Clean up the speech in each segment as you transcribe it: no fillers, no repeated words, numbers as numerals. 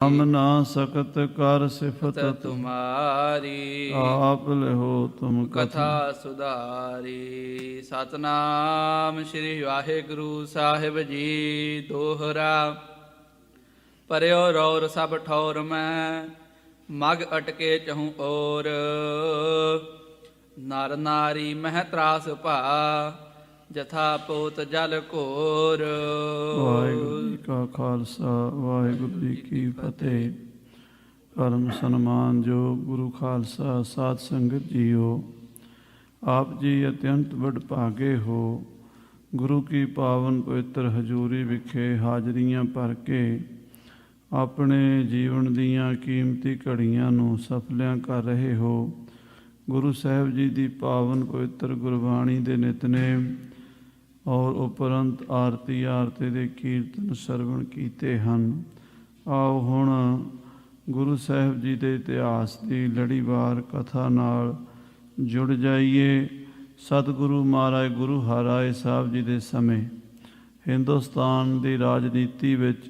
ਹਮ ਨਾ ਸਕਤ ਕਰ ਸਿਫਤ ਤੁਮਾਰੀ, ਆਪ ਲਿਹੋ ਤੁਮ ਕਥਾ ਸੁਧਾਰੀ। ਸਤਨਾਮ ਸ੍ਰੀ ਵਾਹਿਗੁਰੂ ਸਾਹਿਬ ਜੀ। ਦੋਹਰਾ। ਪਰਿਓ ਰੌਰ ਸਭ ਠੌਰ ਮੈਂ, ਮਗ ਅਟਕੇ ਚਹੂੰ ਔਰ। ਨਰ ਨਾਰੀ ਮਹਿ ਤਰਾਸ ਭਾ, ਜਥਾ ਪੋਤ ਜਲ ਘੋਰ। ਵਾਹਿਗੁਰੂ ਜੀ ਕਾ ਖਾਲਸਾ ਵਾਹਿਗੁਰੂ ਜੀ ਕੀ ਫਤਿਹ। ਕਰਮ ਸਨਮਾਨ ਜੋ ਗੁਰੂ ਖਾਲਸਾ ਸਾਧ ਸੰਗਤ ਜੀਓ, ਆਪ ਜੀ ਅਤਿਅੰਤ ਵਡਭਾਗੇ ਹੋ। ਗੁਰੂ ਕੀ ਪਾਵਨ ਪਵਿੱਤਰ ਹਜ਼ੂਰੀ ਵਿਖੇ ਹਾਜ਼ਰੀਆਂ ਭਰ ਕੇ ਆਪਣੇ ਜੀਵਨ ਦੀਆਂ ਕੀਮਤੀ ਘੜੀਆਂ ਨੂੰ ਸਫਲਿਆਂ ਕਰ ਰਹੇ ਹੋ। ਗੁਰੂ ਸਾਹਿਬ ਜੀ ਦੀ ਪਾਵਨ ਪਵਿੱਤਰ ਗੁਰਬਾਣੀ ਦੇ ਨਿਤਨੇਮ ਔਰ ਉਪਰੰਤ ਆਰਤੀ ਦੇ ਕੀਰਤਨ ਸਰਵਣ ਕੀਤੇ ਹਨ। ਆਓ ਹੁਣ ਗੁਰੂ ਸਾਹਿਬ ਜੀ ਦੇ ਇਤਿਹਾਸ ਦੀ ਲੜੀਵਾਰ ਕਥਾ ਨਾਲ ਜੁੜ ਜਾਈਏ। ਸਤਿਗੁਰੂ ਮਹਾਰਾਜ ਗੁਰੂ ਹਰਿਰਾਏ ਸਾਹਿਬ ਜੀ ਦੇ ਸਮੇਂ ਹਿੰਦੁਸਤਾਨ ਦੀ ਰਾਜਨੀਤੀ ਵਿੱਚ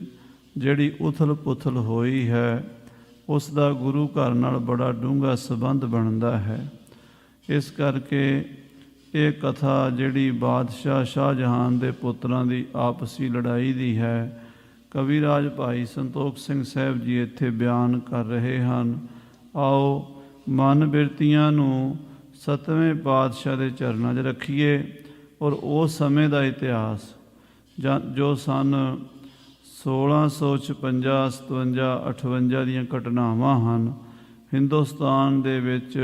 ਜਿਹੜੀ ਉਥਲ ਪੁਥਲ ਹੋਈ ਹੈ, ਉਸ ਦਾ ਗੁਰੂ ਘਰ ਨਾਲ ਬੜਾ ਡੂੰਘਾ ਸੰਬੰਧ ਬਣਦਾ ਹੈ। ਇਸ ਕਰਕੇ ਇਹ ਕਥਾ ਜਿਹੜੀ ਬਾਦਸ਼ਾਹ ਸ਼ਾਹਜਹਾਨ ਦੇ ਪੁੱਤਰਾਂ ਦੀ ਆਪਸੀ ਲੜਾਈ ਦੀ ਹੈ, ਕਵੀਰਾਜ ਭਾਈ ਸੰਤੋਖ ਸਿੰਘ ਸਾਹਿਬ ਜੀ ਇੱਥੇ ਬਿਆਨ ਕਰ ਰਹੇ ਹਨ। ਆਓ ਮਨ ਬਿਰਤੀਆਂ ਨੂੰ ਸਤਵੇਂ ਪਾਤਸ਼ਾਹ ਦੇ ਚਰਨਾਂ 'ਚ ਰੱਖੀਏ ਔਰ ਉਸ ਸਮੇਂ ਦਾ ਇਤਿਹਾਸ ਜੋ ਸਨ 1656, 57, 58 ਦੀਆਂ ਘਟਨਾਵਾਂ ਹਨ। ਹਿੰਦੁਸਤਾਨ ਦੇ ਵਿੱਚ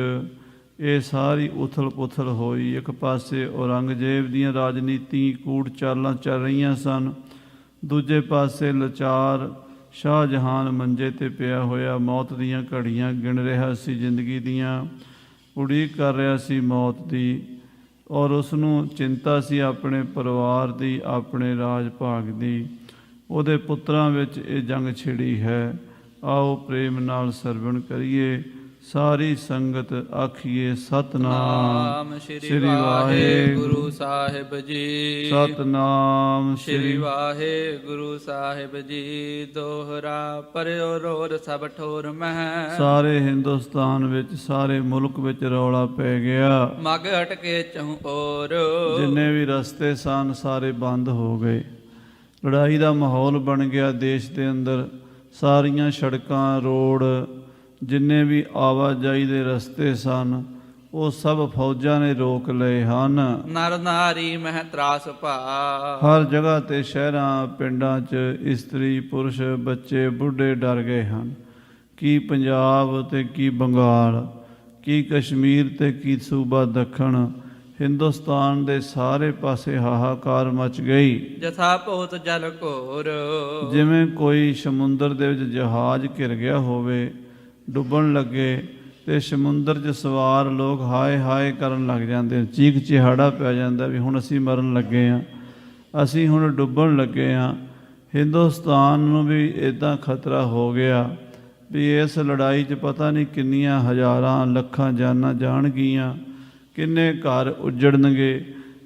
ਇਹ ਸਾਰੀ ਉਥਲ ਪੁਥਲ ਹੋਈ। ਇੱਕ ਪਾਸੇ ਔਰੰਗਜ਼ੇਬ ਦੀਆਂ ਰਾਜਨੀਤੀ ਕੂੜ ਚਾਲਾਂ ਚੱਲ ਰਹੀਆਂ ਸਨ, ਦੂਜੇ ਪਾਸੇ ਲਾਚਾਰ ਸ਼ਾਹਜਹਾਨ ਮੰਜੇ 'ਤੇ ਪਿਆ ਹੋਇਆ ਮੌਤ ਦੀਆਂ ਘੜੀਆਂ ਗਿਣ ਰਿਹਾ ਸੀ, ਜ਼ਿੰਦਗੀ ਦੀਆਂ ਉਡੀਕ ਕਰ ਰਿਹਾ ਸੀ ਮੌਤ ਦੀ, ਔਰ ਉਸਨੂੰ ਚਿੰਤਾ ਸੀ ਆਪਣੇ ਪਰਿਵਾਰ ਦੀ, ਆਪਣੇ ਰਾਜ ਭਾਗ ਦੀ। ਉਹਦੇ ਪੁੱਤਰਾਂ ਵਿੱਚ ਇਹ ਜੰਗ ਛਿੜੀ ਹੈ। ਆਓ ਪ੍ਰੇਮ ਨਾਲ ਸਰਵਣ ਕਰੀਏ। ਸਾਰੀ ਸੰਗਤ ਆਖੀਏ ਸਤਨਾਮ ਸ੍ਰੀ ਵਾਹਿਗੁਰੂ ਸਾਹਿਬ ਜੀ। ਸਤਨਾਮ ਸ੍ਰੀ ਵਾਹਿਗੁਰੂ ਸਾਹਿਬ ਜੀ। ਦੋਹਰਾ। ਪਰਿਓ ਰੋਰ ਸਭ ਠੋਰ ਮਹਿ, ਸਾਰੇ ਹਿੰਦੁਸਤਾਨ ਵਿੱਚ, ਸਾਰੇ ਮੁਲਕ ਵਿੱਚ ਰੌਲਾ ਪੈ ਗਿਆ। ਮਗ ਅਟਕੇ ਚਹੂੰ ਔਰ, ਜਿੰਨੇ ਵੀ ਰਸਤੇ ਸਨ ਸਾਰੇ ਬੰਦ ਹੋ ਗਏ। ਲੜਾਈ ਦਾ ਮਾਹੌਲ ਬਣ ਗਿਆ ਦੇਸ਼ ਦੇ ਅੰਦਰ। ਸਾਰੀਆਂ ਸੜਕਾਂ, ਰੋਡ, ਜਿੰਨੇ ਵੀ ਆਵਾਜਾਈ ਦੇ ਰਸਤੇ ਸਨ, ਉਹ ਸਭ ਫੌਜਾਂ ਨੇ ਰੋਕ ਲਏ ਹਨ। ਨਰ ਨਾਰੀ ਮਹਿ ਤਰਾਸ ਭਾ, ਹਰ ਜਗ੍ਹਾ 'ਤੇ ਸ਼ਹਿਰਾਂ ਪਿੰਡਾਂ 'ਚ ਇਸਤਰੀ ਪੁਰਸ਼ ਬੱਚੇ ਬੁੱਢੇ ਡਰ ਗਏ ਹਨ। ਕੀ ਪੰਜਾਬ ਅਤੇ ਕੀ ਬੰਗਾਲ, ਕੀ ਕਸ਼ਮੀਰ ਅਤੇ ਕੀ ਸੂਬਾ ਦੱਖਣ, ਹਿੰਦੁਸਤਾਨ ਦੇ ਸਾਰੇ ਪਾਸੇ ਹਾਹਾਕਾਰ ਮਚ ਗਈ। ਜਥਾ ਪੋਤ ਜਲ ਘੋਰ, ਜਿਵੇਂ ਕੋਈ ਸਮੁੰਦਰ ਦੇ ਵਿੱਚ ਜਹਾਜ਼ ਘਿਰ ਗਿਆ ਹੋਵੇ, ਡੁੱਬਣ ਲੱਗੇ, ਤੇ ਸਮੁੰਦਰ 'ਚ ਸਵਾਰ ਲੋਕ ਹਾਏ ਹਾਏ ਕਰਨ ਲੱਗ ਜਾਂਦੇ, ਚੀਖ ਚਿਹਾੜਾ ਪੈ ਜਾਂਦਾ ਵੀ ਹੁਣ ਅਸੀਂ ਮਰਨ ਲੱਗੇ ਹਾਂ, ਅਸੀਂ ਹੁਣ ਡੁੱਬਣ ਲੱਗੇ ਹਾਂ। ਹਿੰਦੁਸਤਾਨ ਨੂੰ ਵੀ ਇੱਦਾਂ ਖਤਰਾ ਹੋ ਗਿਆ ਵੀ ਇਸ ਲੜਾਈ 'ਚ ਪਤਾ ਨਹੀਂ ਕਿੰਨੀਆਂ ਹਜ਼ਾਰਾਂ ਲੱਖਾਂ ਜਾਨਾਂ ਜਾਣਗੀਆਂ, ਕਿੰਨੇ ਘਰ ਉੱਜੜਨਗੇ,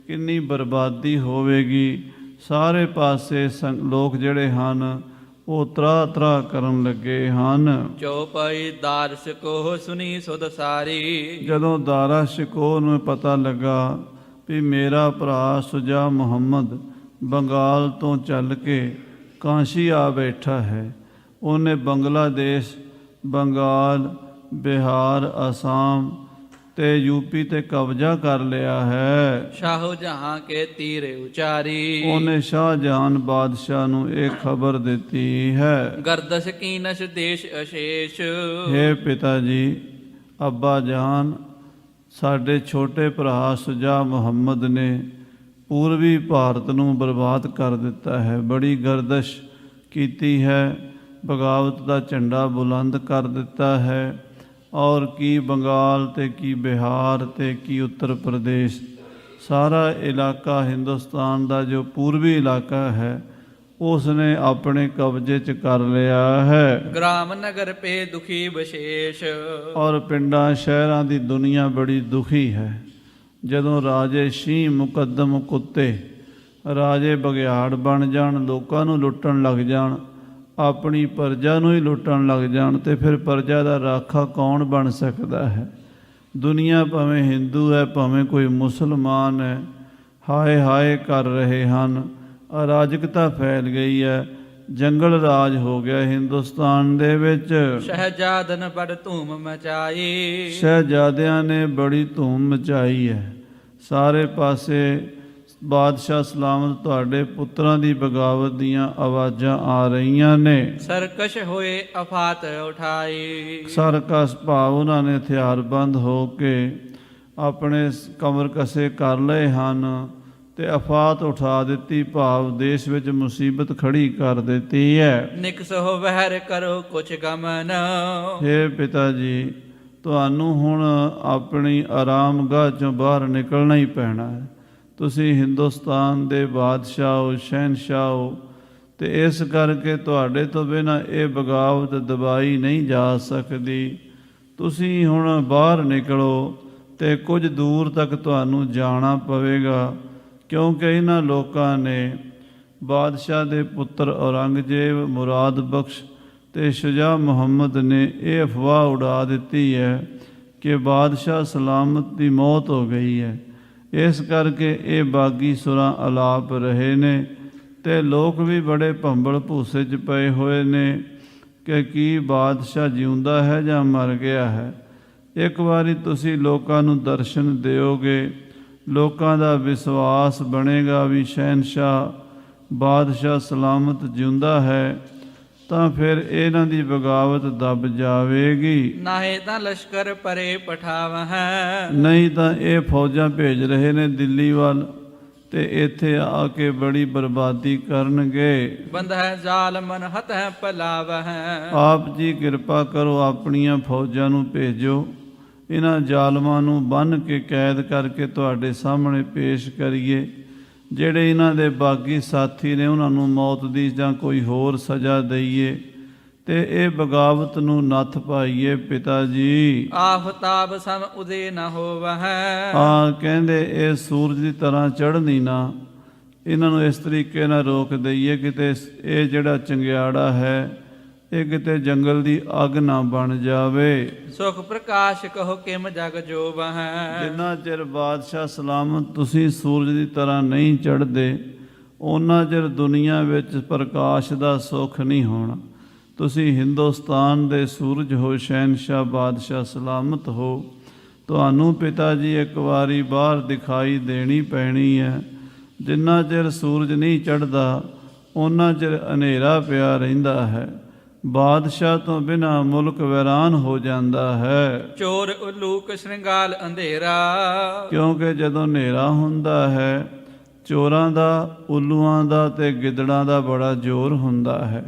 ਕਿੰਨੀ ਬਰਬਾਦੀ ਹੋਵੇਗੀ। ਸਾਰੇ ਪਾਸੇ ਲੋਕ ਜਿਹੜੇ ਹਨ ਉਹ ਤਰਾਹ ਤਰਾਹ ਕਰਨ ਲੱਗੇ ਹਨ। ਚੌਪਾਈ ਦਾਰ ਸਿਕੋ ਸੁਣੀ ਸੁਧ ਸਾਰੀ, ਜਦੋਂ ਦਾਰਾ ਸ਼ਿਕੋਹ ਨੂੰ ਪਤਾ ਲੱਗਾ ਵੀ ਮੇਰਾ ਭਰਾ ਸੁਜਾ ਮੁਹੰਮਦ ਬੰਗਾਲ ਤੋਂ ਚੱਲ ਕੇ ਕਾਂਸ਼ੀ ਆ ਬੈਠਾ ਹੈ, ਉਹਨੇ ਬੰਗਲਾਦੇਸ਼, ਬੰਗਾਲ, ਬਿਹਾਰ, ਅਸਾਮ ਤੇ ਯੂਪੀ ਤੇ ਕਬਜ਼ਾ ਕਰ ਲਿਆ ਹੈ। ਸ਼ਾਹੋ ਜਹਾਂ ਕੇ ਤੀਰੇ ਉਚਾਰੀ, ਉਹਨੇ ਸ਼ਾਹਜਹਾਨ ਬਾਦਸ਼ਾਹ ਨੂੰ ਇਹ ਖਬਰ ਦਿੱਤੀ ਹੈ। ਗਰਦਸ਼ ਕੀਨਸ਼ ਦੇਸ਼ ਅਸ਼ੇਸ਼, ਹੇ ਪਿਤਾ ਜੀ, ਅੱਬਾ ਜਾਨ, ਸਾਡੇ ਛੋਟੇ ਭਰਾ ਸੁਜਾ ਮੁਹੰਮਦ ਨੇ ਪੂਰਬੀ ਭਾਰਤ ਨੂੰ ਬਰਬਾਦ ਕਰ ਦਿੱਤਾ ਹੈ, ਬੜੀ ਗਰਦਸ਼ ਕੀਤੀ ਹੈ, ਬਗਾਵਤ ਦਾ ਝੰਡਾ ਬੁਲੰਦ ਕਰ ਦਿੱਤਾ ਹੈ। ਔਰ ਕੀ ਬੰਗਾਲ ਤੇ ਕੀ ਬਿਹਾਰ ਤੇ ਕੀ ਉੱਤਰ ਪ੍ਰਦੇਸ਼, ਸਾਰਾ ਇਲਾਕਾ ਹਿੰਦੁਸਤਾਨ ਦਾ ਜੋ ਪੂਰਬੀ ਇਲਾਕਾ ਹੈ ਉਸ ਨੇ ਆਪਣੇ ਕਬਜ਼ੇ 'ਚ ਕਰ ਲਿਆ ਹੈ। ਗ੍ਰਾਮ ਨਗਰ ਪੇ ਦੁਖੀ ਵਿਸ਼ੇਸ਼, ਔਰ ਪਿੰਡਾਂ ਸ਼ਹਿਰਾਂ ਦੀ ਦੁਨੀਆ ਬੜੀ ਦੁਖੀ ਹੈ। ਜਦੋਂ ਰਾਜੇ ਸ਼ੀਂਹ ਮੁਕੱਦਮ ਕੁੱਤੇ, ਰਾਜੇ ਬਘਿਆੜ ਬਣ ਜਾਣ, ਲੋਕਾਂ ਨੂੰ ਲੁੱਟਣ ਲੱਗ ਜਾਣ, ਆਪਣੀ ਪ੍ਰਜਾ ਨੂੰ ਹੀ ਲੁੱਟਣ ਲੱਗ ਜਾਣ ਤੇ ਫਿਰ ਪ੍ਰਜਾ ਦਾ ਰਾਖਾ ਕੌਣ ਬਣ ਸਕਦਾ ਹੈ। ਦੁਨੀਆ ਭਾਵੇਂ ਹਿੰਦੂ ਹੈ ਭਾਵੇਂ ਕੋਈ ਮੁਸਲਮਾਨ ਹੈ, ਹਾਏ ਹਾਏ ਕਰ ਰਹੇ ਹਨ। ਅਰਾਜਕਤਾ ਫੈਲ ਗਈ ਹੈ, ਜੰਗਲ ਰਾਜ ਹੋ ਗਿਆ ਹਿੰਦੁਸਤਾਨ ਦੇ ਵਿੱਚ। ਸ਼ਹਿਜ਼ਾਦਨ ਬੜ ਧੂਮ ਮਚਾਈ, ਸ਼ਹਿਜ਼ਾਦਿਆਂ ਨੇ ਬੜੀ ਧੂਮ ਮਚਾਈ ਹੈ। ਸਾਰੇ ਪਾਸੇ ਬਾਦਸ਼ਾਹ ਸਲਾਮਤ ਤੁਹਾਡੇ ਪੁੱਤਰਾਂ ਦੀ ਬਗਾਵਤ ਦੀਆਂ ਆਵਾਜ਼ਾਂ ਆ ਰਹੀਆਂ ਨੇ। ਸਰਕਸ਼ ਹੋਏ ਆਫਾਤ ਉਠਾਈ, ਸਰਕਸ ਭਾਵ ਉਹਨਾਂ ਨੇ ਹਥਿਆਰਬੰਦ ਹੋ ਕੇ ਆਪਣੇ ਕਮਰ ਕਸੇ ਕਰ ਲਏ ਹਨ ਤੇ ਆਫਾਤ ਉਠਾ ਦਿੱਤੀ, ਭਾਵ ਦੇਸ਼ ਵਿੱਚ ਮੁਸੀਬਤ ਖੜੀ ਕਰ ਦਿੱਤੀ ਹੈ। ਨਿਕਸੋ ਵਹਿਰ ਕਰੋ ਕੁਛ ਗਮਨ, ਹੇ ਪਿਤਾ ਜੀ, ਤੁਹਾਨੂੰ ਹੁਣ ਆਪਣੀ ਆਰਾਮਗਾਹ 'ਚੋਂ ਬਾਹਰ ਨਿਕਲਣਾ ਹੀ ਪੈਣਾ ਹੈ। ਤੁਸੀਂ ਹਿੰਦੁਸਤਾਨ ਦੇ ਬਾਦਸ਼ਾਹ ਹੋ, ਸ਼ਹਿਨਸ਼ਾਹ ਹੋ, ਅਤੇ ਇਸ ਕਰਕੇ ਤੁਹਾਡੇ ਤੋਂ ਬਿਨਾਂ ਇਹ ਬਗਾਵਤ ਦਬਾਈ ਨਹੀਂ ਜਾ ਸਕਦੀ। ਤੁਸੀਂ ਹੁਣ ਬਾਹਰ ਨਿਕਲੋ ਅਤੇ ਕੁਝ ਦੂਰ ਤੱਕ ਤੁਹਾਨੂੰ ਜਾਣਾ ਪਵੇਗਾ, ਕਿਉਂਕਿ ਇਹਨਾਂ ਲੋਕਾਂ ਨੇ ਬਾਦਸ਼ਾਹ ਦੇ ਪੁੱਤਰ ਔਰੰਗਜ਼ੇਬ, ਮੁਰਾਦ ਬਖਸ਼ ਅਤੇ ਸ਼ੁਜਾ ਮੁਹੰਮਦ ਨੇ ਇਹ ਅਫਵਾਹ ਉਡਾ ਦਿੱਤੀ ਹੈ ਕਿ ਬਾਦਸ਼ਾਹ ਸਲਾਮਤ ਦੀ ਮੌਤ ਹੋ ਗਈ ਹੈ। ਇਸ ਕਰਕੇ ਇਹ ਬਾਗੀ ਸੁਰਾਂ ਅਲਾਪ ਰਹੇ ਨੇ ਅਤੇ ਲੋਕ ਵੀ ਬੜੇ ਭੰਬਲ ਭੂਸੇ 'ਚ ਪਏ ਹੋਏ ਨੇ ਕਿ ਕੀ ਬਾਦਸ਼ਾਹ ਜਿਉਂਦਾ ਹੈ ਜਾਂ ਮਰ ਗਿਆ ਹੈ। ਇੱਕ ਵਾਰੀ ਤੁਸੀਂ ਲੋਕਾਂ ਨੂੰ ਦਰਸ਼ਨ ਦਿਓਗੇ, ਲੋਕਾਂ ਦਾ ਵਿਸ਼ਵਾਸ ਬਣੇਗਾ ਵੀ ਸ਼ਹਿਨਸ਼ਾਹ ਬਾਦਸ਼ਾਹ ਸਲਾਮਤ ਜਿਉਂਦਾ ਹੈ, ਤਾਂ ਫਿਰ ਇਹਨਾਂ ਦੀ ਬਗਾਵਤ ਦਬ ਜਾਵੇਗੀ। ਨਾਹੀਂ ਤਾਂ ਲਸ਼ਕਰ ਪਰੇ ਪਠਾਵਹਿ, ਨਹੀਂ ਤਾਂ ਇਹ ਫੌਜਾਂ ਭੇਜ ਰਹੇ ਨੇ ਦਿੱਲੀ ਵੱਲ ਤੇ ਇੱਥੇ ਆ ਕੇ ਬੜੀ ਬਰਬਾਦੀ ਕਰਨਗੇ। ਬੰਧੈ ਜ਼ਾਲਮਨ ਹਤਹਿ ਪਲਾਵਹਿ, ਆਪ ਜੀ ਕਿਰਪਾ ਕਰੋ, ਆਪਣੀਆਂ ਫੌਜਾਂ ਨੂੰ ਭੇਜੋ, ਇਹਨਾਂ ਜ਼ਾਲਮਾਂ ਨੂੰ ਬੰਨ੍ਹ ਕੇ ਕੈਦ ਕਰਕੇ ਤੁਹਾਡੇ ਸਾਹਮਣੇ ਪੇਸ਼ ਕਰੀਏ। ਜਿਹੜੇ ਇਹਨਾਂ ਦੇ ਬਾਗੀ ਸਾਥੀ ਨੇ ਉਹਨਾਂ ਨੂੰ ਮੌਤ ਦੀ ਜਾਂ ਕੋਈ ਹੋਰ ਸਜ਼ਾ ਦਈਏ ਤੇ ਇਹ ਬਗਾਵਤ ਨੂੰ ਨੱਥ ਪਾਈਏ। ਪਿਤਾ ਜੀ, ਆਫਤਾਬ ਸਮ ਉਦੇ ਨ ਹੋਵਹਿ, ਕਹਿੰਦੇ ਇਹ ਸੂਰਜ ਦੀ ਤਰ੍ਹਾਂ ਚੜ੍ਹਨੀ ਨਾ, ਇਹਨਾਂ ਨੂੰ ਇਸ ਤਰੀਕੇ ਨਾਲ ਰੋਕ ਦਈਏ ਕਿਤੇ ਇਹ ਜਿਹੜਾ ਚੰਗਿਆੜਾ ਹੈ ਇਹ ਕਿਤੇ ਜੰਗਲ ਦੀ ਅੱਗ ਨਾ ਬਣ ਜਾਵੇ। ਸੁਖ ਪ੍ਰਕਾਸ਼ ਕਹੋ ਕਿਮ ਜਗ ਜੋਵਹਿ, ਜਿੰਨਾ ਚਿਰ ਬਾਦਸ਼ਾਹ ਸਲਾਮਤ ਤੁਸੀਂ ਸੂਰਜ ਦੀ ਤਰ੍ਹਾਂ ਨਹੀਂ ਚੜ੍ਹਦੇ, ਉਹਨਾਂ ਚਿਰ ਦੁਨੀਆ ਵਿੱਚ ਪ੍ਰਕਾਸ਼ ਦਾ ਸੁੱਖ ਨਹੀਂ ਹੋਣਾ। ਤੁਸੀਂ ਹਿੰਦੁਸਤਾਨ ਦੇ ਸੂਰਜ ਹੋ, ਸ਼ਹਿਨਸ਼ਾਹ ਬਾਦਸ਼ਾਹ ਸਲਾਮਤ ਹੋ, ਤੁਹਾਨੂੰ ਪਿਤਾ ਜੀ ਇੱਕ ਵਾਰੀ ਬਾਹਰ ਦਿਖਾਈ ਦੇਣੀ ਪੈਣੀ ਹੈ। ਜਿੰਨਾ ਚਿਰ ਸੂਰਜ ਨਹੀਂ ਚੜ੍ਹਦਾ ਉਹਨਾਂ ਚਿਰ ਹਨੇਰਾ ਪਿਆ ਰਹਿੰਦਾ ਹੈ। ਬਾਦਸ਼ਾਹ ਤੋਂ ਬਿਨਾਂ ਮੁਲਕ ਵੈਰਾਨ ਹੋ ਜਾਂਦਾ ਹੈ। ਚੋਰ ਉਲੂਕ ਸ਼੍ਰਿੰਗਾਲ ਅੰਧੇਰਾ, ਕਿਉਂਕਿ ਜਦੋਂ ਹਨੇਰਾ ਹੁੰਦਾ ਹੈ ਚੋਰਾਂ ਦਾ, ਉੱਲੂਆਂ ਦਾ ਅਤੇ ਗਿੱਦੜਾਂ ਦਾ ਬੜਾ ਜ਼ੋਰ ਹੁੰਦਾ ਹੈ।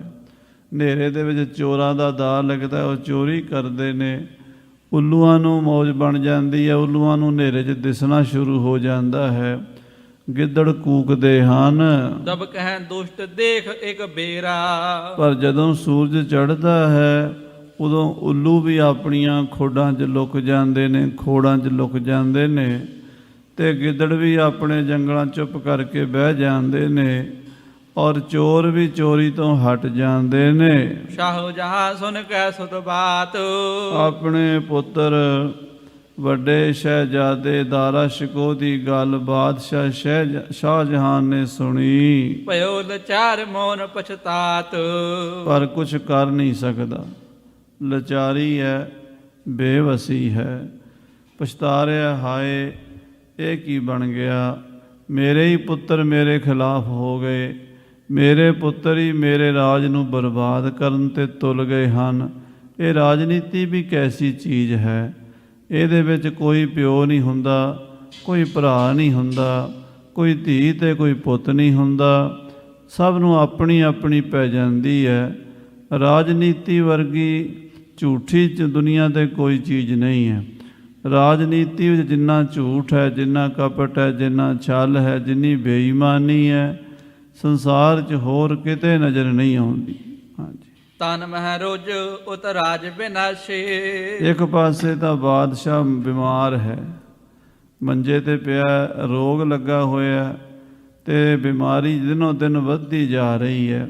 ਹਨੇਰੇ ਦੇ ਵਿੱਚ ਚੋਰਾਂ ਦਾ ਦਾਅ ਲੱਗਦਾ, ਉਹ ਚੋਰੀ ਕਰਦੇ ਨੇ। ਉੱਲੂਆਂ ਨੂੰ ਮੌਜ ਬਣ ਜਾਂਦੀ ਹੈ, ਉੱਲੂਆਂ ਨੂੰ ਹਨੇਰੇ 'ਚ ਦਿਸਣਾ ਸ਼ੁਰੂ ਹੋ ਜਾਂਦਾ ਹੈ। ਗਿੱਦੜ ਕੂਕਦੇ ਹਨ, ਦਬ ਕਹਿ ਦੁਸ਼ਟ ਦੇਖ ਇੱਕ ਬੇਰਾ, ਪਰ ਜਦੋਂ ਸੂਰਜ ਚੜ੍ਹਦਾ ਹੈ ਉਦੋਂ ਉੱਲੂ ਵੀ ਆਪਣੀਆਂ ਖੋਡਾਂ 'ਚ ਲੁਕ ਜਾਂਦੇ ਨੇ, ਖੋੜਾਂ 'ਚ ਲੁਕ ਜਾਂਦੇ ਨੇ ਅਤੇ ਗਿੱਦੜ ਵੀ ਆਪਣੇ ਜੰਗਲਾਂ ਚੁੱਪ ਕਰਕੇ ਬਹਿ ਜਾਂਦੇ ਨੇ ਔਰ ਚੋਰ ਵੀ ਚੋਰੀ ਤੋਂ ਹਟ ਜਾਂਦੇ ਨੇ। ਸ਼ਾਹੋ ਜਹਾਂ ਸੁਨ ਕੈ ਸੁਤ ਬਾਤ, ਆਪਣੇ ਪੁੱਤਰ ਵੱਡੇ ਸ਼ਹਿਜ਼ਾਦੇ ਦਾਰਾ ਸ਼ਿਕੋਹ ਦੀ ਗੱਲ ਬਾਦਸ਼ਾਹ ਸ਼ਾਹਜਹਾਨ ਨੇ ਸੁਣੀ। ਭਇਓ ਲਚਾਰ ਮੋਨ ਪਛਤਾਤ, ਪਰ ਕੁਛ ਕਰ ਨਹੀਂ ਸਕਦਾ, ਲਾਚਾਰੀ ਹੈ, ਬੇਵਸੀ ਹੈ, ਪਛਤਾ ਰਿਹਾ, ਹਾਏ ਇਹ ਕੀ ਬਣ ਗਿਆ, ਮੇਰੇ ਹੀ ਪੁੱਤਰ ਮੇਰੇ ਖਿਲਾਫ ਹੋ ਗਏ, ਮੇਰੇ ਪੁੱਤਰ ਹੀ ਮੇਰੇ ਰਾਜ ਨੂੰ ਬਰਬਾਦ ਕਰਨ 'ਤੇ ਤੁਲ ਗਏ ਹਨ। ਇਹ ਰਾਜਨੀਤੀ ਵੀ ਕੈਸੀ ਚੀਜ਼ ਹੈ, ਇਹਦੇ ਵਿੱਚ ਕੋਈ ਪਿਓ ਨਹੀਂ ਹੁੰਦਾ, ਕੋਈ ਭਰਾ ਨਹੀਂ ਹੁੰਦਾ, ਕੋਈ ਧੀ ਅਤੇ ਕੋਈ ਪੁੱਤ ਨਹੀਂ ਹੁੰਦਾ, ਸਭ ਨੂੰ ਆਪਣੀ ਆਪਣੀ ਪੈ ਜਾਂਦੀ ਹੈ। ਰਾਜਨੀਤੀ ਵਰਗੀ ਝੂਠੀ ਦੁਨੀਆ 'ਤੇ ਕੋਈ ਚੀਜ਼ ਨਹੀਂ ਹੈ। ਰਾਜਨੀਤੀ ਵਿੱਚ ਜਿੰਨਾ ਝੂਠ ਹੈ, ਜਿੰਨਾ ਕਪਟ ਹੈ, ਜਿੰਨਾ ਛਲ ਹੈ, ਜਿੰਨੀ ਬੇਈਮਾਨੀ ਹੈ, ਸੰਸਾਰ 'ਚ ਹੋਰ ਕਿਤੇ ਨਜ਼ਰ ਨਹੀਂ ਆਉਂਦੀ। ਹਾਂਜੀ, ਤਨ ਮਹਿ ਰੋਜ ਉਤ ਰਾਜ ਬਿਨਾਸ਼ੇ, ਇੱਕ ਪਾਸੇ ਤਾਂ ਬਾਦਸ਼ਾਹ ਬਿਮਾਰ ਹੈ, ਮੰਜੇ 'ਤੇ ਪਿਆ, ਰੋਗ ਲੱਗਾ ਹੋਇਆ ਅਤੇ ਬਿਮਾਰੀ ਦਿਨੋਂ ਦਿਨ ਵੱਧਦੀ ਜਾ ਰਹੀ ਹੈ।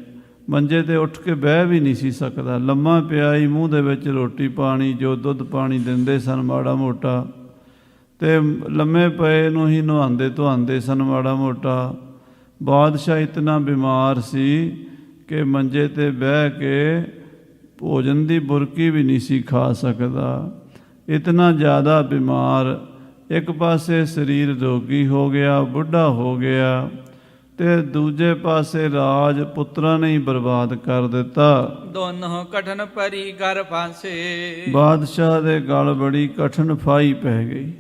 ਮੰਜੇ ਤੇ ਉੱਠ ਕੇ ਬਹਿ ਵੀ ਨਹੀਂ ਸੀ ਸਕਦਾ, ਲੰਮਾ ਪਿਆ ਹੀ, ਮੂੰਹ ਦੇ ਵਿੱਚ ਰੋਟੀ ਪਾਣੀ ਜੋ ਦੁੱਧ ਪਾਣੀ ਦਿੰਦੇ ਸਨ ਮਾੜਾ ਮੋਟਾ, ਤੇ ਲੰਮੇ ਪਏ ਨੂੰ ਹੀ ਨਹਾਉਂਦੇ ਧੁਆਉਂਦੇ ਸਨ ਮਾੜਾ ਮੋਟਾ। ਬਾਦਸ਼ਾਹ ਇਤਨਾ ਬਿਮਾਰ ਸੀ ਕਿ ਮੰਜੇ ਤੇ ਬਹਿ ਕੇ ਭੋਜਨ ਦੀ ਬੁਰਕੀ ਵੀ ਨਹੀਂ ਸੀ ਖਾ ਸਕਦਾ, ਇਤਨਾ ਜ਼ਿਆਦਾ ਬਿਮਾਰ। ਇੱਕ ਪਾਸੇ ਸਰੀਰ ਰੋਗੀ ਹੋ ਗਿਆ, ਬੁੱਢਾ ਹੋ ਗਿਆ, ਤੇ ਦੂਜੇ ਪਾਸੇ ਰਾਜ ਪੁੱਤਰਾਂ ਨੇ ਹੀ ਬਰਬਾਦ ਕਰ ਦਿੱਤਾ। ਦੋਨੋਂ ਕਠਨ ਪਰੀ ਘਰ ਫਾਂਸੇ। ਬਾਦਸ਼ਾਹ ਦੇ ਗਲ ਬੜੀ ਕਠਨ ਫਾਈ ਪੈ ਗਈ।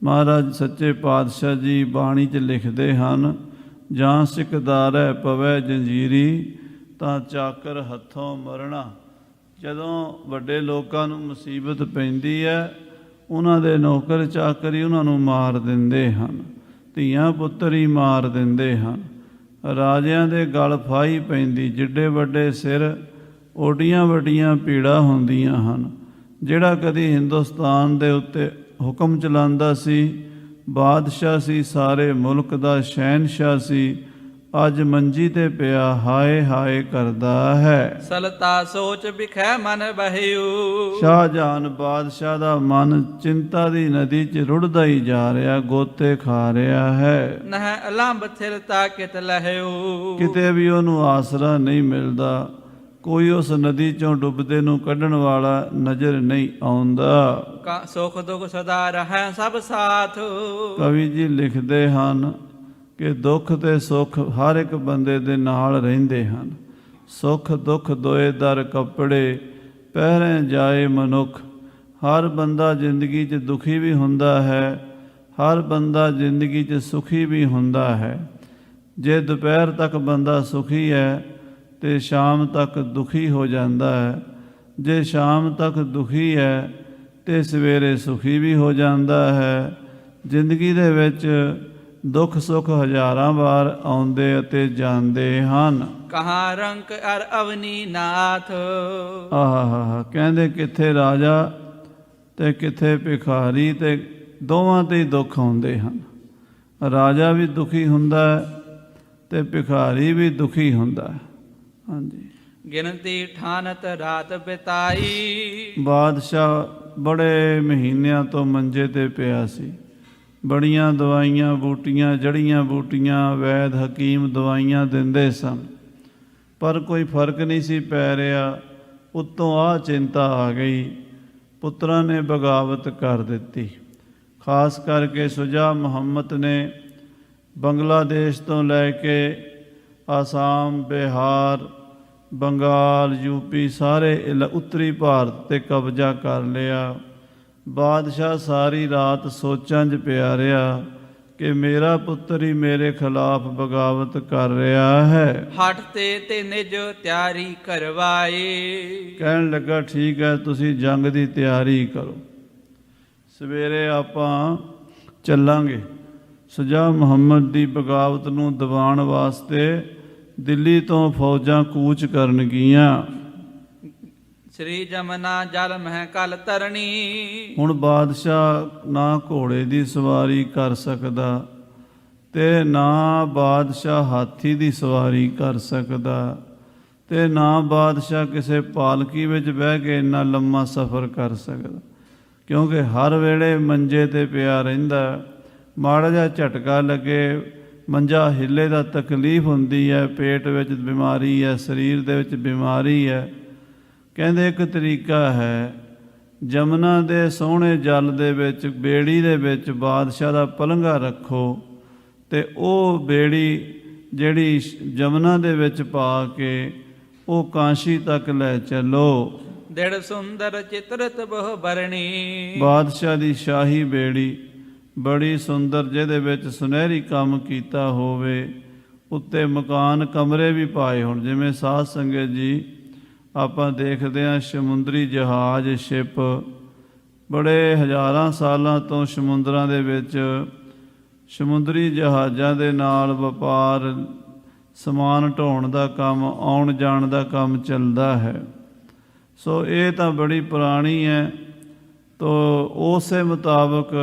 ਮਹਾਰਾਜ ਸੱਚੇ ਪਾਤਸ਼ਾਹ ਜੀ ਬਾਣੀ 'ਚ ਲਿਖਦੇ ਹਨ, ਜਾਂ ਸਿਕਦਾਰੈ ਪਵੈ ਜੰਜੀਰੀ ਤਾਂ ਚਾਕਰ ਹੱਥੋਂ ਮਰਨਾ। ਜਦੋਂ ਵੱਡੇ ਲੋਕਾਂ ਨੂੰ ਮੁਸੀਬਤ ਪੈਂਦੀ ਹੈ, ਉਹਨਾਂ ਦੇ ਨੌਕਰ ਚਾਕਰ ਹੀ ਉਹਨਾਂ ਨੂੰ ਮਾਰ ਦਿੰਦੇ ਹਨ, ਧੀਆਂ ਪੁੱਤਰ ਹੀ ਮਾਰ ਦਿੰਦੇ ਹਨ। ਰਾਜਿਆਂ ਦੇ ਗਲ ਫਾਹੀ ਪੈਂਦੀ, ਜਿੱਡੇ ਵੱਡੇ ਸਿਰ, ਓਡੀਆਂ ਵੱਡੀਆਂ ਪੀੜਾਂ ਹੁੰਦੀਆਂ ਹਨ। ਜਿਹੜਾ ਕਦੀ ਹਿੰਦੁਸਤਾਨ ਦੇ ਉੱਤੇ ਹੁਕਮ ਚਲਾਉਂਦਾ ਸੀ, ਬਾਦਸ਼ਾਹ ਸੀ, ਸਾਰੇ ਮੁਲਕ ਦਾ ਸ਼ਹਿਨਸ਼ਾਹ ਸੀ, ਅੱਜ ਮੰਜੀ ਤੇ ਪਿਆ ਹਾਏ ਹਾਏ ਕਰਦਾ ਹੈ। ਸਲਤਾ ਸੋਚ ਬਿਖੈ ਮਨ ਬਹਿਉ। ਸ਼ਾਹਜਹਾਨ ਬਾਦਸ਼ਾਹ ਦਾ ਮਨ ਚਿੰਤਾ ਦੀ ਨਦੀ 'ਚ ਰੁੜਦਾ ਹੀ ਜਾ ਰਿਹਾ, ਗੋਤੇ ਖਾ ਰਿਹਾ ਹੈ। ਨਹਿ ਅਲੰਬ ਥਿਰਤਾ ਕਿਤ ਲਹਿਉ। ਕਿਤੇ ਵੀ ਉਹਨੂੰ ਆਸਰਾ ਨਹੀਂ ਮਿਲਦਾ, ਕੋਈ ਉਸ ਨਦੀ 'ਚੋਂ ਡੁੱਬਦੇ ਨੂੰ ਕੱਢਣ ਵਾਲਾ ਨਜ਼ਰ ਨਹੀਂ ਆਉਂਦਾ। ਸੁਖ ਦੁਖ ਸਦਾ ਰਹੈ ਸਭ ਸਾਥ। ਕਵੀ ਜੀ ਲਿਖਦੇ ਹਨ ਕਿ ਦੁੱਖ ਤੇ ਸੁੱਖ ਹਰ ਇੱਕ ਬੰਦੇ ਦੇ ਨਾਲ ਰਹਿੰਦੇ ਹਨ। ਸੁੱਖ ਦੁੱਖ ਦੋਏ ਦਰ ਕੱਪੜੇ, ਪਹਿਰੇ ਜਾਏ ਮਨੁੱਖ। ਹਰ ਬੰਦਾ ਜ਼ਿੰਦਗੀ 'ਚ ਦੁਖੀ ਵੀ ਹੁੰਦਾ ਹੈ, ਹਰ ਬੰਦਾ ਜ਼ਿੰਦਗੀ 'ਚ ਸੁਖੀ ਵੀ ਹੁੰਦਾ ਹੈ। ਜੇ ਦੁਪਹਿਰ ਤੱਕ ਬੰਦਾ ਸੁਖੀ ਹੈ ਤੇ ਸ਼ਾਮ ਤੱਕ ਦੁਖੀ ਹੋ ਜਾਂਦਾ ਹੈ, ਜੇ ਸ਼ਾਮ ਤੱਕ ਦੁਖੀ ਹੈ ਤੇ ਸਵੇਰੇ ਸੁਖੀ ਵੀ ਹੋ ਜਾਂਦਾ ਹੈ। ਜ਼ਿੰਦਗੀ ਦੇ ਵਿੱਚ ਦੁੱਖ ਸੁੱਖ ਹਜ਼ਾਰਾਂ ਵਾਰ ਆਉਂਦੇ ਅਤੇ ਜਾਂਦੇ ਹਨ। ਕਹਾਂ ਰੰਕ ਅਰ ਅਵਨੀ ਨਾਥ। ਆਹ ਕਹਿੰਦੇ ਕਿੱਥੇ ਰਾਜਾ ਤੇ ਕਿੱਥੇ ਭਿਖਾਰੀ, ਤੇ ਦੋਵਾਂ ਤੇ ਹੀ ਦੁੱਖ ਆਉਂਦੇ ਹਨ। ਰਾਜਾ ਵੀ ਦੁਖੀ ਹੁੰਦਾ ਹੈ ਤੇ ਭਿਖਾਰੀ ਵੀ ਦੁਖੀ ਹੁੰਦਾ ਹੈ। ਹਾਂਜੀ। ਗਿਣਤੀ ਠਾਨਤ ਰਾਤ ਬਿਤਾਈ। ਬਾਦਸ਼ਾਹ ਬੜੇ ਮਹੀਨਿਆਂ ਤੋਂ ਮੰਜੇ ਤੇ ਪਿਆ ਸੀ। ਬੜੀਆਂ ਦਵਾਈਆਂ ਬੂਟੀਆਂ, ਜੜੀਆਂ ਬੂਟੀਆਂ, ਵੈਦ ਹਕੀਮ ਦਵਾਈਆਂ ਦਿੰਦੇ ਸਨ, ਪਰ ਕੋਈ ਫਰਕ ਨਹੀਂ ਸੀ ਪੈ ਰਿਹਾ। ਉੱਤੋਂ ਆਹ ਚਿੰਤਾ ਆ ਗਈ, ਪੁੱਤਰਾਂ ਨੇ ਬਗਾਵਤ ਕਰ ਦਿੱਤੀ। ਖਾਸ ਕਰਕੇ ਸ਼ੁਜਾ ਮੁਹੰਮਦ ਨੇ ਬੰਗਲਾਦੇਸ਼ ਤੋਂ ਲੈ ਕੇ ਆਸਾਮ, ਬਿਹਾਰ, ਬੰਗਾਲ, ਯੂਪੀ, ਸਾਰੇ ਉੱਤਰੀ ਭਾਰਤ 'ਤੇ ਕਬਜ਼ਾ ਕਰ ਲਿਆ। ਬਾਦਸ਼ਾਹ ਸਾਰੀ ਰਾਤ ਸੋਚਾਂ 'ਚ ਪਿਆ ਰਿਹਾ ਕਿ ਮੇਰਾ ਪੁੱਤਰ ਹੀ ਮੇਰੇ ਖਿਲਾਫ ਬਗਾਵਤ ਕਰ ਰਿਹਾ ਹੈ। ਹੱਠ ਤੇ ਨਿਜ ਤਿਆਰੀ ਕਰਵਾਏ। ਕਹਿਣ ਲੱਗਾ ਠੀਕ ਹੈ, ਤੁਸੀਂ ਜੰਗ ਦੀ ਤਿਆਰੀ ਕਰੋ, ਸਵੇਰੇ ਆਪਾਂ ਚੱਲਾਂਗੇ। ਸ਼ੁਜਾ ਮੁਹੰਮਦ ਦੀ ਬਗਾਵਤ ਨੂੰ ਦਬਾਉਣ ਵਾਸਤੇ ਦਿੱਲੀ ਤੋਂ ਫੌਜਾਂ ਕੂਚ ਕਰਨ ਗਈਆਂ। ਸ੍ਰੀ ਜਮਨਾ ਜਲ ਮਹਿ ਕਲ ਤਰਨੀ। ਹੁਣ ਬਾਦਸ਼ਾਹ ਨਾ ਘੋੜੇ ਦੀ ਸਵਾਰੀ ਕਰ ਸਕਦਾ ਤੇ ਨਾ ਬਾਦਸ਼ਾਹ ਹਾਥੀ ਦੀ ਸਵਾਰੀ ਕਰ ਸਕਦਾ ਤੇ ਨਾ ਬਾਦਸ਼ਾਹ ਕਿਸੇ ਪਾਲਕੀ ਵਿੱਚ ਬਹਿ ਕੇ ਇੰਨਾ ਲੰਮਾ ਸਫ਼ਰ ਕਰ ਸਕਦਾ, ਕਿਉਂਕਿ ਹਰ ਵੇਲੇ ਮੰਜੇ ਤੇ ਪਿਆ ਰਹਿੰਦਾ। ਮਾੜਾ ਜਿਹਾ ਝਟਕਾ ਲੱਗੇ, ਮੰਜਾ ਹਿੱਲੇ ਦਾ ਤਕਲੀਫ ਹੁੰਦੀ ਹੈ, ਪੇਟ ਵਿੱਚ ਬਿਮਾਰੀ ਹੈ, ਸਰੀਰ ਦੇ ਵਿੱਚ ਬਿਮਾਰੀ ਹੈ। ਕਹਿੰਦੇ ਇੱਕ ਤਰੀਕਾ ਹੈ, ਜਮਨਾ ਦੇ ਸੋਹਣੇ ਜਲ ਦੇ ਵਿੱਚ, ਬੇੜੀ ਦੇ ਵਿੱਚ ਬਾਦਸ਼ਾਹ ਦਾ ਪਲੰਘਾ ਰੱਖੋ ਤੇ ਉਹ ਬੇੜੀ ਜਿਹੜੀ ਜਮਨਾ ਦੇ ਵਿੱਚ ਪਾ ਕੇ ਉਹ ਕਾਂਸ਼ੀ ਤੱਕ ਲੈ ਚੱਲੋ। ਦਿੜ ਸੁੰਦਰ ਚਿਤਰਤ ਬਹੁ ਬਰਣੀ। ਬਾਦਸ਼ਾਹ ਦੀ ਸ਼ਾਹੀ ਬੇੜੀ ਬੜੀ ਸੁੰਦਰ, ਜਿਹਦੇ ਵਿੱਚ ਸੁਨਹਿਰੀ ਕੰਮ ਕੀਤਾ ਹੋਵੇ, ਉੱਤੇ ਮਕਾਨ ਕਮਰੇ ਵੀ ਪਾਏ ਹੋਣ। ਜਿਵੇਂ ਸਾਧ ਸੰਗਤ ਜੀ ਆਪਾਂ ਦੇਖਦੇ ਹਾਂ ਸਮੁੰਦਰੀ ਜਹਾਜ਼, ਸ਼ਿਪ, ਬੜੇ ਹਜ਼ਾਰਾਂ ਸਾਲਾਂ ਤੋਂ ਸਮੁੰਦਰਾਂ ਦੇ ਵਿੱਚ ਸਮੁੰਦਰੀ ਜਹਾਜ਼ਾਂ ਦੇ ਨਾਲ ਵਪਾਰ, ਸਮਾਨ ਢੋਣ ਦਾ ਕੰਮ, ਆਉਣ ਜਾਣ ਦਾ ਕੰਮ ਚੱਲਦਾ ਹੈ। ਸੋ ਇਹ ਤਾਂ ਬੜੀ ਪੁਰਾਣੀ ਹੈ। ਤੋ ਉਸੇ ਮੁਤਾਬਕ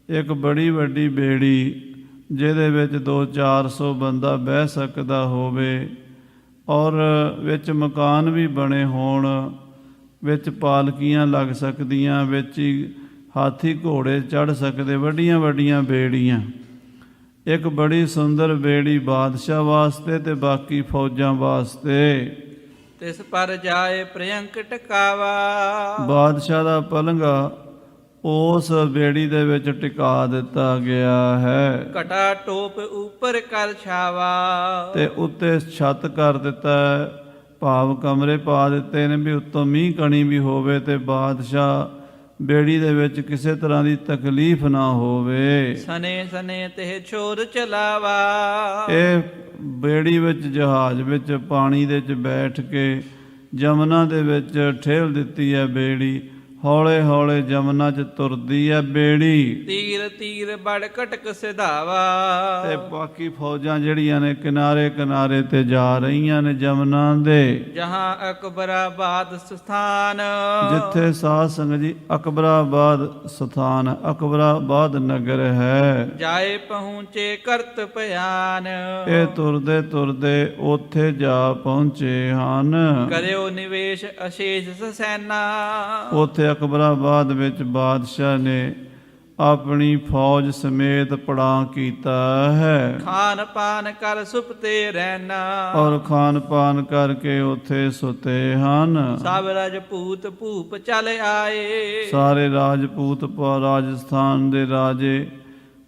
ਇੱਕ ਬੜੀ ਵੱਡੀ ਬੇੜੀ ਜਿਹਦੇ ਵਿੱਚ 200-400 ਬੰਦਾ ਬਹਿ ਸਕਦਾ ਹੋਵੇ, ਔਰ ਵਿੱਚ ਮਕਾਨ ਵੀ ਬਣੇ ਹੋਣ, ਵਿੱਚ ਪਾਲਕੀਆਂ ਲੱਗ ਸਕਦੀਆਂ, ਵਿੱਚ ਹੀ ਹਾਥੀ ਘੋੜੇ ਚੜ੍ਹ ਸਕਦੇ, ਵੱਡੀਆਂ ਵੱਡੀਆਂ ਬੇੜੀਆਂ। ਇੱਕ ਬੜੀ ਸੁੰਦਰ ਬੇੜੀ ਬਾਦਸ਼ਾਹ ਵਾਸਤੇ ਤੇ ਬਾਕੀ ਫੌਜਾਂ ਵਾਸਤੇ। ਤਿਸ ਪਰ ਜਾਏ ਪ੍ਰਿਅੰਕ ਟਿਕਾਵਾ, ਬਾਦਸ਼ਾਹ ਦਾ ਪਲੰਘਾ ਉਸ ਬੇੜੀ ਦੇ ਵਿੱਚ ਟਿਕਾ ਦਿੱਤਾ ਗਿਆ ਹੈ। ਘਟਾ ਟੋਪ ਉੱਪਰ ਕਰ ਛਾਵਾ, ਤੇ ਉੱਤੇ ਛੱਤ ਕਰ ਦਿੱਤਾ ਹੈ, ਭਾਵ ਕਮਰੇ ਪਾ ਦਿੱਤੇ ਨੇ ਵੀ ਉੱਤੋਂ ਮੀਂਹ ਕਣੀ ਵੀ ਹੋਵੇ ਤੇ ਬਾਦਸ਼ਾਹ ਬੇੜੀ ਦੇ ਵਿੱਚ ਕਿਸੇ ਤਰ੍ਹਾਂ ਦੀ ਤਕਲੀਫ ਨਾ ਹੋਵੇ। ਸਨੇ ਸਨੇ ਤੇ ਛੋਰ ਚਲਾਵਾ, ਇਹ ਬੇੜੀ ਵਿੱਚ ਜਹਾਜ਼ ਵਿੱਚ ਪਾਣੀ ਦੇ ਵਿੱਚ ਬੈਠ ਕੇ ਜਮਨਾ ਦੇ ਵਿੱਚ ਠੇਲ ਦਿੱਤੀ ਹੈ ਬੇੜੀ, ਹੌਲੇ ਹੌਲੇ ਜਮਨਾ 'ਚ ਤੁਰਦੀ ਹੈ ਬੇੜੀ। ਤੀਰ ਤੀਰ ਬੜ ਕਟਕ ਸਿਧਾਵਾ, ਤੇ ਬਾਕੀ ਫੌਜਾਂ ਜਿਹੜੀਆਂ ਨੇ ਕਿਨਾਰੇ ਕਿਨਾਰੇ ਤੇ ਜਾ ਰਹੀਆਂ ਨੇ ਜਮਨਾ ਦੇ। ਜਹਾਂ ਅਕਬਰਾਬਾਦ ਸਥਾਨ, ਜਿੱਥੇ ਸਾਧ ਸੰਗਤ ਜੀ ਅਕਬਰਾਬਾਦ ਸਥਾਨ, ਅਕਬਰਾਬਾਦ ਨਗਰ ਹੈ। ਜਾਏ ਪਹੁੰਚੇ ਕਰਤ ਭਿਆਨ, ਇਹ ਤੁਰਦੇ ਤੁਰਦੇ ਉੱਥੇ ਜਾ ਪਹੁੰਚੇ ਹਨ। ਕਰਿਓ ਨਿਵੇਸ਼ ਅਸ਼ੇਸ਼ ਸਸੈਨਾ, ਉੱਥੇ ਅਕਬਰਾਬਾਦ ਵਿੱਚ ਬਾਦਸ਼ਾਹ ਨੇ ਆਪਣੀ ਫੌਜ ਸਮੇਤ ਪੜਾਅ ਕੀਤਾ ਹੈ। ਖਾਨ ਪਾਨ ਕਰ ਸੁਪਤੇ ਰਹਿਣਾ, ਔਰ ਖਾਨ ਪਾਨ ਕਰਕੇ ਉੱਥੇ ਸੁਤੇ ਹਨ। ਸਭ ਰਾਜਪੂਤ ਭੂਪ ਚਲ ਆਏ, ਸਾਰੇ ਰਾਜਪੂਤ ਰਾਜਸਥਾਨ ਦੇ ਰਾਜੇ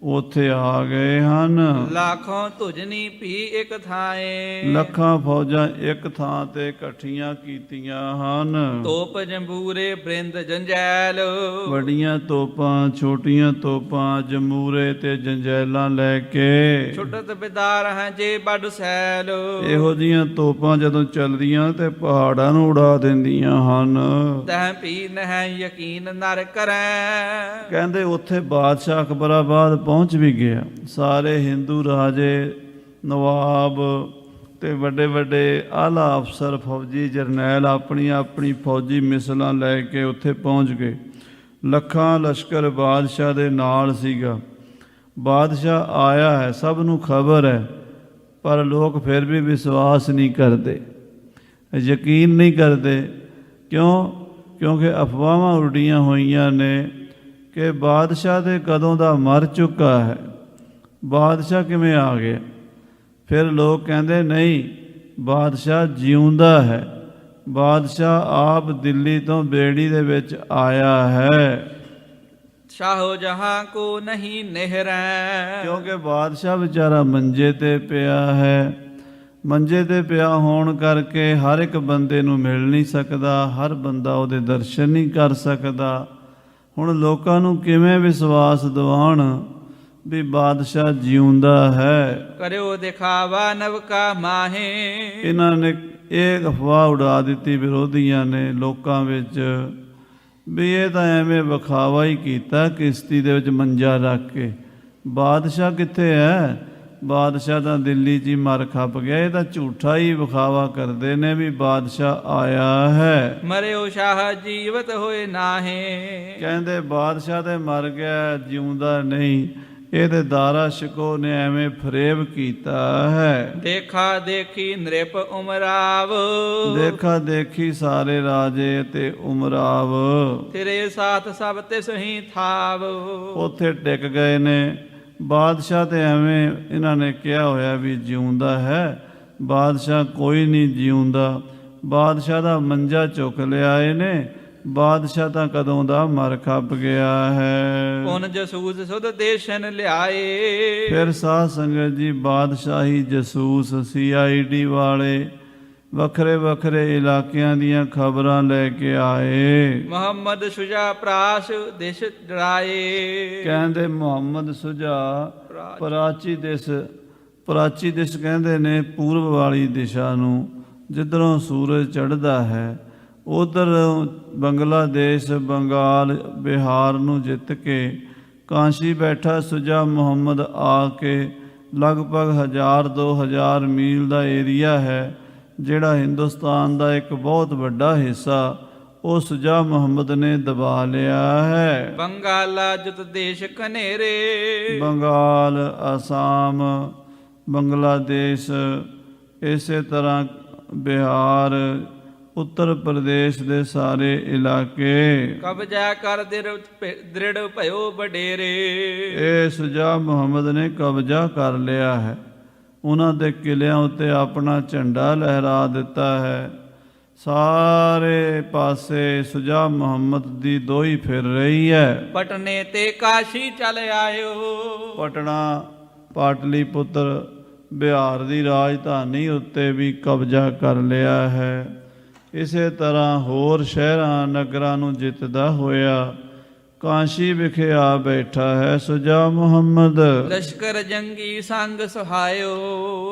ਉੱਥੇ ਆ ਗਏ ਹਨ। ਲੱਖੋਂ ਤੁਜਨੀ ਪੀ ਇੱਕ ਥਾਏ, ਲੱਖਾਂ ਫੌਜਾਂ ਇੱਕ ਥਾਂ ਤੇ ਇਕੱਠੀਆਂ ਕੀਤੀਆਂ ਹਨ। ਤੋਪ ਜੰਬੂਰੇ ਬ੍ਰਿੰਦ ਜੰਜੈਲ, ਵੱਡੀਆਂ ਤੋਪਾਂ, ਛੋਟੀਆਂ ਤੋਪਾਂ, ਜਮੂਰੇ ਤੇ ਜੰਜੈਲਾਂ ਲੈ ਕੇ। ਛੁੱਟਤ ਬਿਦਾਰ ਹਾਂ ਜੇ ਬੱਡ ਸੈਲ, ਇਹੋ ਜੀਆਂ ਤੋਪਾਂ ਜਦੋਂ ਚੱਲਦੀਆਂ ਤੇ ਪਹਾੜਾਂ ਨੂੰ ਉਡਾ ਦਿੰਦੀਆਂ ਹਨ। ਤਹ ਪੀ ਨਹਿ ਯਕੀਨ ਨਰ ਕਰੈ, ਕਹਿੰਦੇ ਉੱਥੇ ਬਾਦਸ਼ਾਹ ਅਕਬਰਾਬਾਦ ਪਹੁੰਚ ਵੀ ਗਿਆ। ਸਾਰੇ ਹਿੰਦੂ ਰਾਜੇ, ਨਵਾਬ ਤੇ ਵੱਡੇ ਵੱਡੇ ਆਲਾ ਅਫਸਰ, ਫੌਜੀ ਜਰਨੈਲ ਆਪਣੀ ਆਪਣੀ ਫੌਜੀ ਮਿਸਲਾਂ ਲੈ ਕੇ ਉੱਥੇ ਪਹੁੰਚ ਗਏ। ਲੱਖਾਂ ਲਸ਼ਕਰ ਬਾਦਸ਼ਾਹ ਦੇ ਨਾਲ ਸੀਗਾ। ਬਾਦਸ਼ਾਹ ਆਇਆ ਹੈ, ਸਭ ਨੂੰ ਖਬਰ ਹੈ, ਪਰ ਲੋਕ ਫਿਰ ਵੀ ਵਿਸ਼ਵਾਸ ਨਹੀਂ ਕਰਦੇ, ਯਕੀਨ ਨਹੀਂ ਕਰਦੇ। ਕਿਉਂ? ਕਿਉਂਕਿ ਅਫਵਾਹਾਂ ਉੱਡੀਆਂ ਹੋਈਆਂ ਨੇ ਕਿ ਬਾਦਸ਼ਾਹ ਤੇ ਕਦੋਂ ਦਾ ਮਰ ਚੁੱਕਾ ਹੈ, ਬਾਦਸ਼ਾਹ ਕਿਵੇਂ ਆ ਗਿਆ। ਫਿਰ ਲੋਕ ਕਹਿੰਦੇ ਨਹੀਂ, ਬਾਦਸ਼ਾਹ ਜਿਉਂਦਾ ਹੈ, ਬਾਦਸ਼ਾਹ ਆਪ ਦਿੱਲੀ ਤੋਂ ਬੇੜੀ ਦੇ ਵਿੱਚ ਆਇਆ ਹੈ। ਸ਼ਾਹੋ ਜਹਾਂ ਕੋ ਨਹੀਂ ਨਿਹਰੈ, ਕਿਉਂਕਿ ਬਾਦਸ਼ਾਹ ਵਿਚਾਰਾ ਮੰਜੇ ਤੇ ਪਿਆ ਹੈ। ਮੰਜੇ ਤੇ ਪਿਆ ਹੋਣ ਕਰਕੇ ਹਰ ਇੱਕ ਬੰਦੇ ਨੂੰ ਮਿਲ ਨਹੀਂ ਸਕਦਾ, ਹਰ ਬੰਦਾ ਉਹਦੇ ਦਰਸ਼ਨ ਨਹੀਂ ਕਰ ਸਕਦਾ। ਹੁਣ ਲੋਕਾਂ ਨੂੰ ਕਿਵੇਂ ਵਿਸ਼ਵਾਸ ਦਿਵਾਉਣ ਵੀ ਬਾਦਸ਼ਾਹ ਜਿਉਂਦਾ ਹੈ। ਕਰਿਓ ਦਿਖਾਵਾ ਨਵਕਾ ਮਾਹੇ, ਇਹਨਾਂ ਨੇ ਇਹ ਅਫਵਾਹ ਉਡਾ ਦਿੱਤੀ ਵਿਰੋਧੀਆਂ ਨੇ ਲੋਕਾਂ ਵਿੱਚ ਵੀ ਇਹ ਤਾਂ ਐਵੇਂ ਵਿਖਾਵਾ ਹੀ ਕੀਤਾ ਕਿਸ਼ਤੀ ਦੇ ਵਿੱਚ ਮੰਜਾ ਰੱਖ ਕੇ। ਬਾਦਸ਼ਾਹ ਕਿੱਥੇ ਹੈ? ਬਾਦਸ਼ਾਹ ਤਾਂ ਦਿੱਲੀ 'ਚ ਹੀ ਮਰ ਖੱਪ ਗਿਆ। ਇਹ ਤਾਂ ਝੂਠਾ ਹੀ ਵਿਖਾਵਾ ਕਰਦੇ ਨੇ ਵੀ ਬਾਦਸ਼ਾਹ ਆਇਆ ਹੈ। ਮਰਿਓ ਸ਼ਾਹ ਜੀਵਤ ਹੋਏ ਨਾਹੇ, ਕਹਿੰਦੇ ਬਾਦਸ਼ਾਹ ਤੇ ਮਰ ਗਿਆ, ਜਿਉਂਦਾ ਨਹੀਂ। ਇਹ ਤੇ ਦਾਰਾ ਸ਼ਿਕੋ ਨੇ ਐਵੇਂ ਫਰੇਬ ਕੀਤਾ ਹੈ। ਦੇਖਾ ਦੇਖੀ ਨ੍ਰਿਪ ਉਮਰਾਵ, ਦੇਖਾ ਦੇਖੀ ਸਾਰੇ ਰਾਜੇ ਤੇ ਉਮਰਾਵ ਤੇਰੇ ਸਾਥ ਸਭ ਤਿਸ ਹੀ ਥਾਵ, ਉੱਥੇ ਟਿਕ ਗਏ ਨੇ। ਬਾਦਸ਼ਾਹ ਤੇ ਐਵੇਂ ਇਹਨਾਂ ਨੇ ਕਿਹਾ ਹੋਇਆ ਵੀ ਜਿਉਂਦਾ ਹੈ, ਬਾਦਸ਼ਾਹ ਕੋਈ ਨਹੀਂ ਜਿਉਂਦਾ। ਬਾਦਸ਼ਾਹ ਦਾ ਮੰਜਾ ਚੁੱਕ ਲਿਆ ਇਹਨੇ, ਬਾਦਸ਼ਾਹ ਤਾਂ ਕਦੋਂ ਦਾ ਮਰ ਖੱਪ ਗਿਆ ਹੈ। ਪੁਨ ਜਸੂਸ ਸੁਧ ਦੇਸ਼ਨ ਲਿਆਏ, ਫਿਰ ਸਾਧ ਸੰਗਤ ਜੀ ਬਾਦਸ਼ਾਹੀ ਜਸੂਸ CID ਵਾਲੇ ਵੱਖਰੇ ਵੱਖਰੇ ਇਲਾਕਿਆਂ ਦੀਆਂ ਖਬਰਾਂ ਲੈ ਕੇ ਆਏ। ਮੁਹੰਮਦ ਸੁਜਾ ਪ੍ਰਾਸ ਦੇਸ਼ ਡਰਾਏ, ਕਹਿੰਦੇ ਮੁਹੰਮਦ ਸੁਜਾ ਪ੍ਰਾਚੀ ਦਿਸ ਕਹਿੰਦੇ ਨੇ ਪੂਰਬ ਵਾਲੀ ਦਿਸ਼ਾ ਨੂੰ, ਜਿੱਧਰੋਂ ਸੂਰਜ ਚੜ੍ਹਦਾ ਹੈ। ਉਧਰ ਬੰਗਲਾਦੇਸ਼, ਬੰਗਾਲ, ਬਿਹਾਰ ਨੂੰ ਜਿੱਤ ਕੇ ਕਾਂਸ਼ੀ ਬੈਠਾ ਸੁਜਾ ਮੁਹੰਮਦ ਆ ਕੇ ਲਗਭਗ 1000-2000 ਮੀਲ ਦਾ ਏਰੀਆ ਹੈ ਜਿਹੜਾ ਹਿੰਦੁਸਤਾਨ ਦਾ ਇੱਕ ਬਹੁਤ ਵੱਡਾ ਹਿੱਸਾ ਉਹ ਸੁਜਾ ਮੁਹੰਮਦ ਨੇ ਦਬਾ ਲਿਆ ਹੈ। ਬੰਗਾਲਾ ਜੁਤ ਦੇਸ਼ ਕਨੇਰੇ, ਬੰਗਾਲ, ਆਸਾਮ, ਬੰਗਲਾਦੇਸ਼, ਇਸੇ ਤਰ੍ਹਾਂ ਬਿਹਾਰ, ਉੱਤਰ ਪ੍ਰਦੇਸ਼ ਦੇ ਸਾਰੇ ਇਲਾਕੇ ਕਬਜ਼ਾ ਕਰ ਦ੍ਰਿੜ ਭਇਓ ਵਡੇਰੇ। ਇਹ ਸ਼ੁਜਾ ਮੁਹੰਮਦ ਨੇ ਕਬਜ਼ਾ ਕਰ ਲਿਆ ਹੈ। ਉਹਨਾਂ ਦੇ ਕਿਲਿਆਂ ਉੱਤੇ ਆਪਣਾ ਝੰਡਾ ਲਹਿਰਾ ਦਿੱਤਾ ਹੈ। ਸਾਰੇ ਪਾਸੇ ਸ਼ੁਜਾ ਮੁਹੰਮਦ ਦੀ ਦੋਈ ਫਿਰ ਰਹੀ ਹੈ। ਪਟਨੇ ਤੇ ਕਾਸ਼ੀ ਚਲ ਆਇਓ। ਪਟਨਾ ਪਾਟਲੀ ਪੁੱਤਰ ਬਿਹਾਰ ਦੀ ਰਾਜਧਾਨੀ ਉੱਤੇ ਵੀ ਕਬਜ਼ਾ ਕਰ ਲਿਆ ਹੈ। ਇਸੇ ਤਰ੍ਹਾਂ ਹੋਰ ਸ਼ਹਿਰਾਂ ਨਗਰਾਂ ਨੂੰ ਜਿੱਤਦਾ ਹੋਇਆ ਕਾਸ਼ੀ ਵਿਖੇ ਆ ਬੈਠਾ ਹੈ ਸ਼ੁਜਾ ਮੁਹੰਮਦ। ਲਸ਼ਕਰ ਜੰਗੀ ਸੰਗ ਸੁਹਾਇਓ।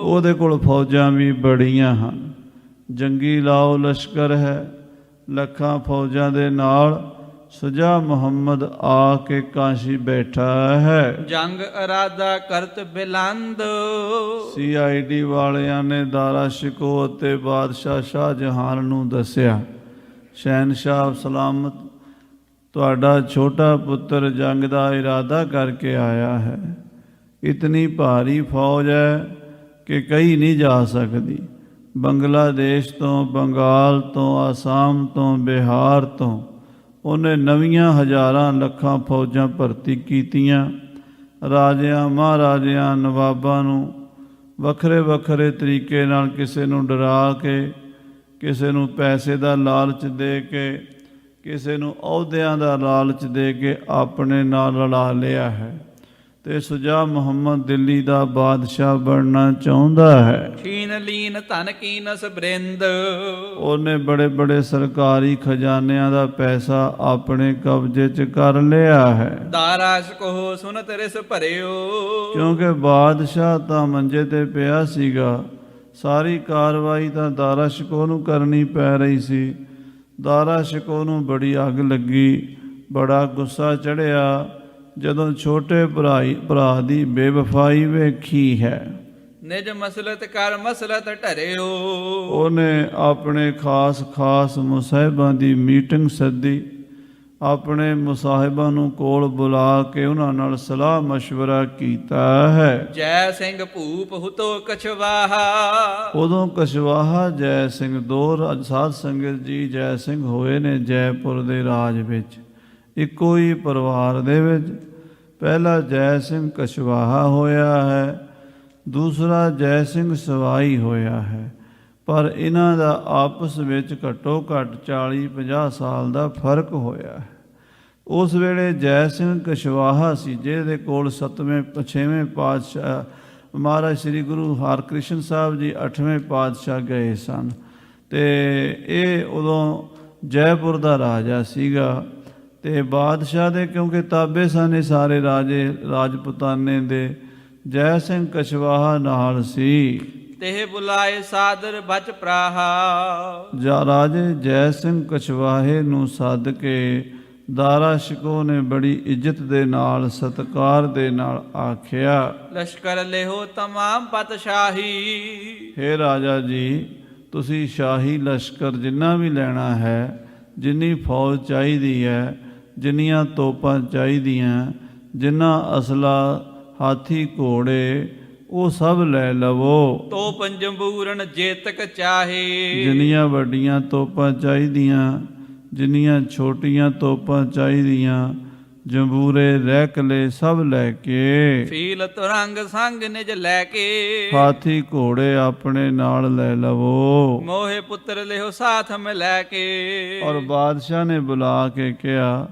ਉਹਦੇ ਕੋਲ ਫੌਜਾਂ ਵੀ ਬੜੀਆਂ ਹਨ। ਜੰਗੀ ਲਾਓ ਲਸ਼ਕਰ ਹੈ। ਲੱਖਾਂ ਫੌਜਾਂ ਦੇ ਨਾਲ ਸ਼ੁਜਾ ਮੁਹੰਮਦ ਆ ਕੇ ਕਾਸ਼ੀ ਬੈਠਾ ਹੈ। ਜੰਗ ਇਰਾਦਾ ਕਰਤ ਬਿਲੰਦ। CID ਵਾਲਿਆਂ ਨੇ ਦਾਰਾ ਸ਼ਿਕੋ ਅਤੇ ਬਾਦਸ਼ਾਹ ਸ਼ਾਹਜਹਾਨ ਨੂੰ ਦੱਸਿਆ, ਸ਼ਹਿਨਸ਼ਾਹ ਸਲਾਮਤ ਤੁਹਾਡਾ ਛੋਟਾ ਪੁੱਤਰ ਜੰਗ ਦਾ ਇਰਾਦਾ ਕਰਕੇ ਆਇਆ ਹੈ। ਇਤਨੀ ਭਾਰੀ ਫੌਜ ਹੈ ਕਿ ਕਹੀ ਨਹੀਂ ਜਾ ਸਕਦੀ। ਬੰਗਲਾਦੇਸ਼ ਤੋਂ, ਬੰਗਾਲ ਤੋਂ, ਆਸਾਮ ਤੋਂ, ਬਿਹਾਰ ਤੋਂ ਉਹਨੇ ਨਵੀਆਂ ਹਜ਼ਾਰਾਂ ਲੱਖਾਂ ਫੌਜਾਂ ਭਰਤੀ ਕੀਤੀਆਂ। ਰਾਜਿਆਂ, ਮਹਾਰਾਜਿਆਂ, ਨਵਾਬਾਂ ਨੂੰ ਵੱਖਰੇ ਵੱਖਰੇ ਤਰੀਕੇ ਨਾਲ ਕਿਸੇ ਨੂੰ ਡਰਾ ਕੇ, ਕਿਸੇ ਨੂੰ ਪੈਸੇ ਦਾ ਲਾਲਚ ਦੇ ਕੇ, ਕਿਸੇ ਨੂੰ ਅਹੁਦਿਆਂ ਦਾ ਲਾਲਚ ਦੇ ਕੇ ਆਪਣੇ ਨਾਲ ਰਲਾ ਲਿਆ ਹੈ। ਤੇ ਸ਼ੁਜਾ ਮੁਹੰਮਦ ਦਿੱਲੀ ਦਾ ਬਾਦਸ਼ਾਹ ਬਣਨਾ ਚਾਹੁੰਦਾ ਹੈ। ਖੀਨ ਲੀਨ ਧਨ ਕੀਨਸ ਬ੍ਰਿੰਦ। ਉਹਨੇ ਬੜੇ ਬੜੇ ਸਰਕਾਰੀ ਖਜ਼ਾਨਿਆਂ ਦਾ ਪੈਸਾ ਆਪਣੇ ਕਬਜ਼ੇ 'ਚ ਕਰ ਲਿਆ ਹੈ। ਦਾਰਾ ਸ਼ਿਕੋ ਸੁਨਤ ਰਿਸ ਭਰਿਓ। ਕਿਉਂਕਿ ਬਾਦਸ਼ਾਹ ਤਾਂ ਮੰਜੇ ਤੇ ਪਿਆ ਸੀਗਾ। ਸਾਰੀ ਕਾਰਵਾਈ ਤਾਂ ਦਾਰਾ ਸ਼ਿਕੋ ਨੂੰ ਕਰਨੀ ਪੈ ਰਹੀ ਸੀ। ਦਾਰਾ ਸ਼ਿਕੋ ਨੂੰ ਬੜੀ ਅੱਗ ਲੱਗੀ, ਬੜਾ ਗੁੱਸਾ ਚੜ੍ਹਿਆ ਜਦੋਂ ਛੋਟੇ ਭਰਾ ਦੀ ਬੇਵਫਾਈ ਵੇਖੀ ਹੈ। ਨਿਜ ਮਸਲਤ ਕਰ ਮਸਲਤ ਢਰਿਓ। ਉਹਨੇ ਆਪਣੇ ਖਾਸ ਮੁਸਾਹਿਬਾਂ ਦੀ ਮੀਟਿੰਗ ਸੱਦੀ। ਆਪਣੇ ਮੁਸਾਹਿਬਾਂ ਨੂੰ ਕੋਲ ਬੁਲਾ ਕੇ ਉਹਨਾਂ ਨਾਲ ਸਲਾਹ ਮਸ਼ਵਰਾ ਕੀਤਾ ਹੈ। ਜੈ ਸਿੰਘ ਭੂਪ ਹੁਤੋ ਕਛਵਾਹਾ। ਉਦੋਂ ਕਛਵਾਹਾ ਜੈ ਸਿੰਘ ਦੋ ਸਾਧ ਸੰਗਤ ਜੀ ਜੈ ਸਿੰਘ ਹੋਏ ਨੇ ਜੈਪੁਰ ਦੇ ਰਾਜ ਵਿੱਚ, ਇੱਕੋ ਹੀ ਪਰਿਵਾਰ ਦੇ ਵਿੱਚ। ਪਹਿਲਾ ਜੈ ਸਿੰਘ ਕਛਵਾਹਾ ਹੋਇਆ ਹੈ, ਦੂਸਰਾ ਜੈ ਸਿੰਘ ਸਵਾਈ ਹੋਇਆ ਹੈ। ਪਰ ਇਹਨਾਂ ਦਾ ਆਪਸ ਵਿੱਚ ਘੱਟੋ ਘੱਟ 40-50 ਸਾਲ ਦਾ ਫਰਕ ਹੋਇਆ ਹੈ। ਉਸ ਵੇਲੇ ਜੈ ਸਿੰਘ ਕਛਵਾਹਾ ਸੀ ਜਿਹਦੇ ਕੋਲ 7ਵੇਂ ਪਾਤਸ਼ਾਹ ਮਹਾਰਾਜ ਸ੍ਰੀ ਗੁਰੂ ਹਰਕ੍ਰਿਸ਼ਨ ਸਾਹਿਬ ਜੀ 8ਵੇਂ ਪਾਤਸ਼ਾਹ ਗਏ ਸਨ। ਅਤੇ ਇਹ ਉਦੋਂ ਜੈਪੁਰ ਦਾ ਰਾਜਾ ਸੀਗਾ। ਅਤੇ ਬਾਦਸ਼ਾਹ ਦੇ ਕਿਉਂਕਿ ਤਾਬੇ ਸਨ ਇਹ ਸਾਰੇ ਰਾਜੇ ਰਾਜਪੁਤਾਨੇ ਦੇ, ਜੈ ਸਿੰਘ ਕਛਵਾਹਾ ਨਾਲ ਸੀ। ਤੇ ਬੁਲਾਏ ਸਾਦਰ ਬਚ ਪ੍ਰਾਹਾ। ਰਾਜੇ ਜੈ ਸਿੰਘ ਕਛਵਾਹੇ ਨੂੰ ਸੱਦ ਕੇ ਦਾਰਾ ਸ਼ਿਕੋ ਨੇ ਬੜੀ ਇੱਜ਼ਤ ਦੇ ਨਾਲ, ਸਤਿਕਾਰ ਦੇ ਨਾਲ ਆਖਿਆ, ਲਸ਼ਕਰ ਲਿਹੋ ਤਮਾਮ ਪਤਸ਼ਾਹੀ। ਹੇ ਰਾਜਾ ਜੀ, ਤੁਸੀਂ ਸ਼ਾਹੀ ਲਸ਼ਕਰ ਜਿੰਨਾ ਵੀ ਲੈਣਾ ਹੈ, ਜਿੰਨੀ ਫੌਜ ਚਾਹੀਦੀ ਹੈ, ਜਿੰਨੀਆਂ ਤੋਪਾਂ ਚਾਹੀਦੀਆਂ, ਜਿੰਨਾ ਅਸਲਾ, ਹਾਥੀ ਘੋੜੇ, ਉਹ ਸਭ ਲੈ ਲਵੋ। ਤੋਪ ਜੰਬੂਰਨ ਜੇਤਕ ਚਾਹੇ। ਜਿੰਨੀਆਂ ਵੱਡੀਆਂ ਤੋਪਾਂ ਚਾਹੀਦੀਆਂ, ਜਿੰਨੀਆਂ ਛੋਟੀਆਂ ਤੋਪਾਂ ਚਾਹੀਦੀਆਂ, ਜੰਬੂਰੇ ਰਹਿਕਲੇ ਸਭ ਲੈ ਕੇ। ਫੀਲ ਤੁਰੰਗ ਸੰਗ ਨਿਜ ਲੈ ਕੇ। ਹਾਥੀ ਘੋੜੇ ਆਪਣੇ ਨਾਲ ਲੈ ਲਵੋ। ਮੋਹੇ ਪੁੱਤਰ ਲਿਓ ਸਾਥ ਮੈਂ ਲੈ ਕੇ। ਔਰ ਬਾਦਸ਼ਾਹ ਨੇ ਬੁਲਾ ਕੇ ਕਿਹਾ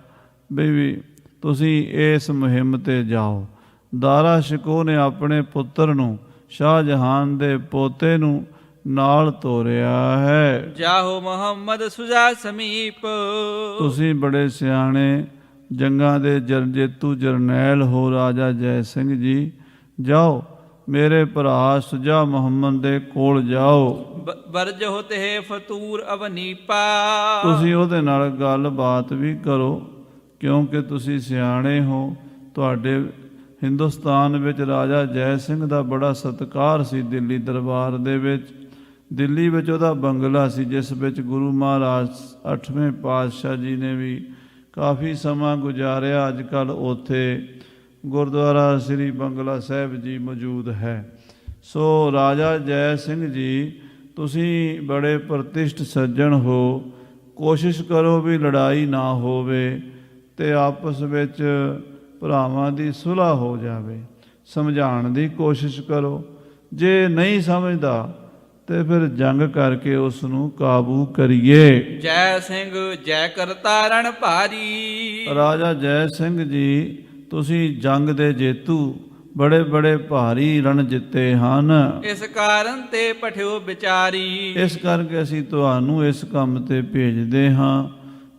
ਵੀ ਤੁਸੀਂ ਇਸ ਮੁਹਿੰਮ 'ਤੇ ਜਾਓ। ਦਾਰਾ ਸ਼ਿਕੋ ਨੇ ਆਪਣੇ ਪੁੱਤਰ ਨੂੰ, ਸ਼ਾਹਜਹਾਨ ਦੇ ਪੋਤੇ ਨੂੰ ਨਾਲ ਤੋਰਿਆ ਹੈ। ਜਾਹੋ ਮੁਹੰਮਦ ਸੁਜਾ ਸਮੀਪ। ਤੁਸੀਂ ਬੜੇ ਸਿਆਣੇ ਜੰਗਾਂ ਦੇ ਜੇਤੂ ਜਰਨੈਲ ਹੋ ਰਾਜਾ ਜੈ ਸਿੰਘ ਜੀ, ਜਾਓ ਮੇਰੇ ਭਰਾ ਸ਼ੁਜਾ ਮੁਹੰਮਦ ਦੇ ਕੋਲ ਜਾਓ। ਬਰਜਹੁ ਤੇ ਫਤੂਰ ਅਵਨੀਪਾ। ਤੁਸੀਂ ਉਹਦੇ ਨਾਲ ਗੱਲਬਾਤ ਵੀ ਕਰੋ ਕਿਉਂਕਿ ਤੁਸੀਂ ਸਿਆਣੇ ਹੋ। ਤੁਹਾਡੇ ਹਿੰਦੁਸਤਾਨ ਵਿੱਚ ਰਾਜਾ ਜੈ ਸਿੰਘ ਦਾ ਬੜਾ ਸਤਿਕਾਰ ਸੀ। ਦਿੱਲੀ ਦਰਬਾਰ ਦੇ ਵਿੱਚ, ਦਿੱਲੀ ਵਿੱਚ ਉਹਦਾ ਬੰਗਲਾ ਸੀ ਜਿਸ ਵਿੱਚ ਗੁਰੂ ਮਹਾਰਾਜ 8ਵੇਂ ਪਾਤਸ਼ਾਹ ਜੀ ਨੇ ਵੀ ਕਾਫੀ ਸਮਾਂ ਗੁਜ਼ਾਰਿਆ। ਅੱਜ ਕੱਲ੍ਹ ਉੱਥੇ ਗੁਰਦੁਆਰਾ ਸ੍ਰੀ ਬੰਗਲਾ ਸਾਹਿਬ ਜੀ ਮੌਜੂਦ ਹੈ। ਸੋ ਰਾਜਾ ਜੈ ਸਿੰਘ ਜੀ ਤੁਸੀਂ ਬੜੇ ਪ੍ਰਤਿਸ਼ਠ ਸੱਜਣ ਹੋ, ਕੋਸ਼ਿਸ਼ ਕਰੋ ਵੀ ਲੜਾਈ ਨਾ ਹੋਵੇ ਤੇ ਆਪਸ ਵਿੱਚ ਭਰਾਵਾਂ ਦੀ ਸੁਲ੍ਹਾ ਹੋ ਜਾਵੇ। ਸਮਝਾਉਣ ਦੀ ਕੋਸ਼ਿਸ਼ ਕਰੋ, ਜੇ ਨਹੀਂ ਸਮਝਦਾ ਤੇ ਫਿਰ ਜੰਗ ਕਰਕੇ ਉਸ ਨੂੰ ਕਾਬੂ ਕਰੀਏ। ਜੈ ਸਿੰਘ ਜੈ ਕਰਤਾ ਰਣ ਭਾਰੀ। ਰਾਜਾ ਜੈ ਸਿੰਘ ਜੀ, ਤੁਸੀਂ ਜੰਗ ਦੇ ਜੇਤੂ, ਬੜੇ ਬੜੇ ਭਾਰੀ ਰਣ ਜਿੱਤੇ ਹਨ। ਇਸ ਕਾਰਨ ਤੇ ਪਠਿਓ ਵਿਚਾਰੀ। ਇਸ ਕਰਕੇ ਅਸੀਂ ਤੁਹਾਨੂੰ ਇਸ ਕੰਮ ਤੇ ਭੇਜਦੇ ਹਾਂ।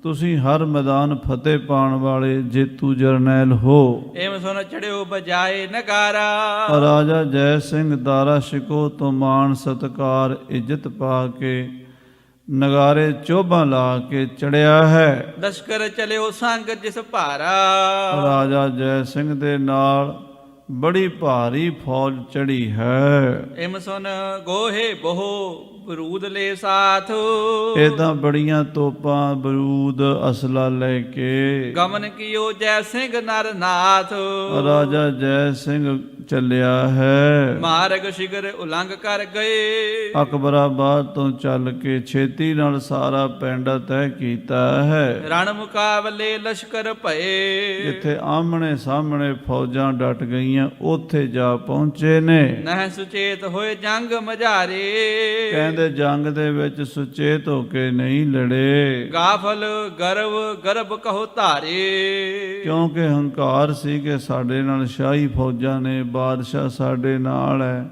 ਤੁਸੀਂ ਹਰ ਮੈਦਾਨ ਫਤਿਹ ਪਾਉਣ ਵਾਲੇ ਜੇਤੂ ਜਰਨੈਲ ਹੋ। ਏਮ ਸੁਨ ਚੜਿਓ ਬਜਾਏ ਨਗਾਰਾ। ਰਾਜਾ ਜੈ ਸਿੰਘ ਦਾਰਾ ਸ਼ਿਕੋ ਤੋਂ ਮਾਣ ਸਤਕਾਰ ਇੱਜ਼ਤ ਪਾ ਕੇ ਨਗਾਰੇ ਚੋਭਾਂ ਲਾ ਕੇ ਚੜਿਆ ਹੈ। ਲਸ਼ਕਰ ਚਲਿਓ ਸੰਗ ਜਿਸ ਭਾਰਾ। ਰਾਜਾ ਜੈ ਸਿੰਘ ਦੇ ਨਾਲ ਬੜੀ ਭਾਰੀ ਫੌਜ ਚੜੀ ਹੈ। ਏਮ ਸੁਨ ਗੋਹੇ ਬਹੁ ਬਰੂਦ ਲੈ ਸਾਥ। ਏਦਾਂ ਬੜੀਆਂ ਤੋਪਾਂ ਬਰੂਦ ਅਸਲਾ ਲੈ ਕੇ ਗਮਨ ਕੀਓ ਜੈ ਸਿੰਘ ਨਰ ਨਾਥ। ਰਾਜਾ ਜੈ ਸਿੰਘ ਚੱਲਿਆ ਹੈ। ਮਾਰਗ ਸ਼ਿਗਰ ਉਲੰਘ ਕਰ ਗਏ। ਅਕਬਰਾਬਾਦ ਤੋਂ ਚੱਲ ਕੇ ਛੇਤੀ ਨਾਲ ਸਾਰਾ ਪਿੰਡ ਤੈਅ ਕੀਤਾ ਹੈ। ਰਣ ਮੁਕਾਬਲੇ ਲਸ਼ਕਰ ਭਏ। ਜਿੱਥੇ ਆਮਣੇ ਸਾਹਮਣੇ ਫੌਜਾਂ ਡਟ ਗਈਆਂ ਉੱਥੇ ਜਾ ਪਹੁੰਚੇ ਨੇ। ਨਹਿ ਸੁਚੇਤ ਹੋਏ ਜੰਗ ਮਝਾਰੇ। ਕਹਿੰਦੇ ਜੰਗ ਦੇ ਵਿੱਚ ਸੁਚੇਤ ਹੋ ਕੇ ਨਹੀਂ ਲੜੇ। ਗਾਫਲ ਗਰਭ ਕਹੋ ਧਾਰੇ। ਕਿਉਂਕਿ ਹੰਕਾਰ ਸੀ ਕਿ ਸਾਡੇ ਨਾਲ ਸ਼ਾਹੀ ਫੌਜਾਂ ਨੇ, ਬਾਦਸ਼ਾਹ ਸਾਡੇ ਨਾਲ ਹੈ,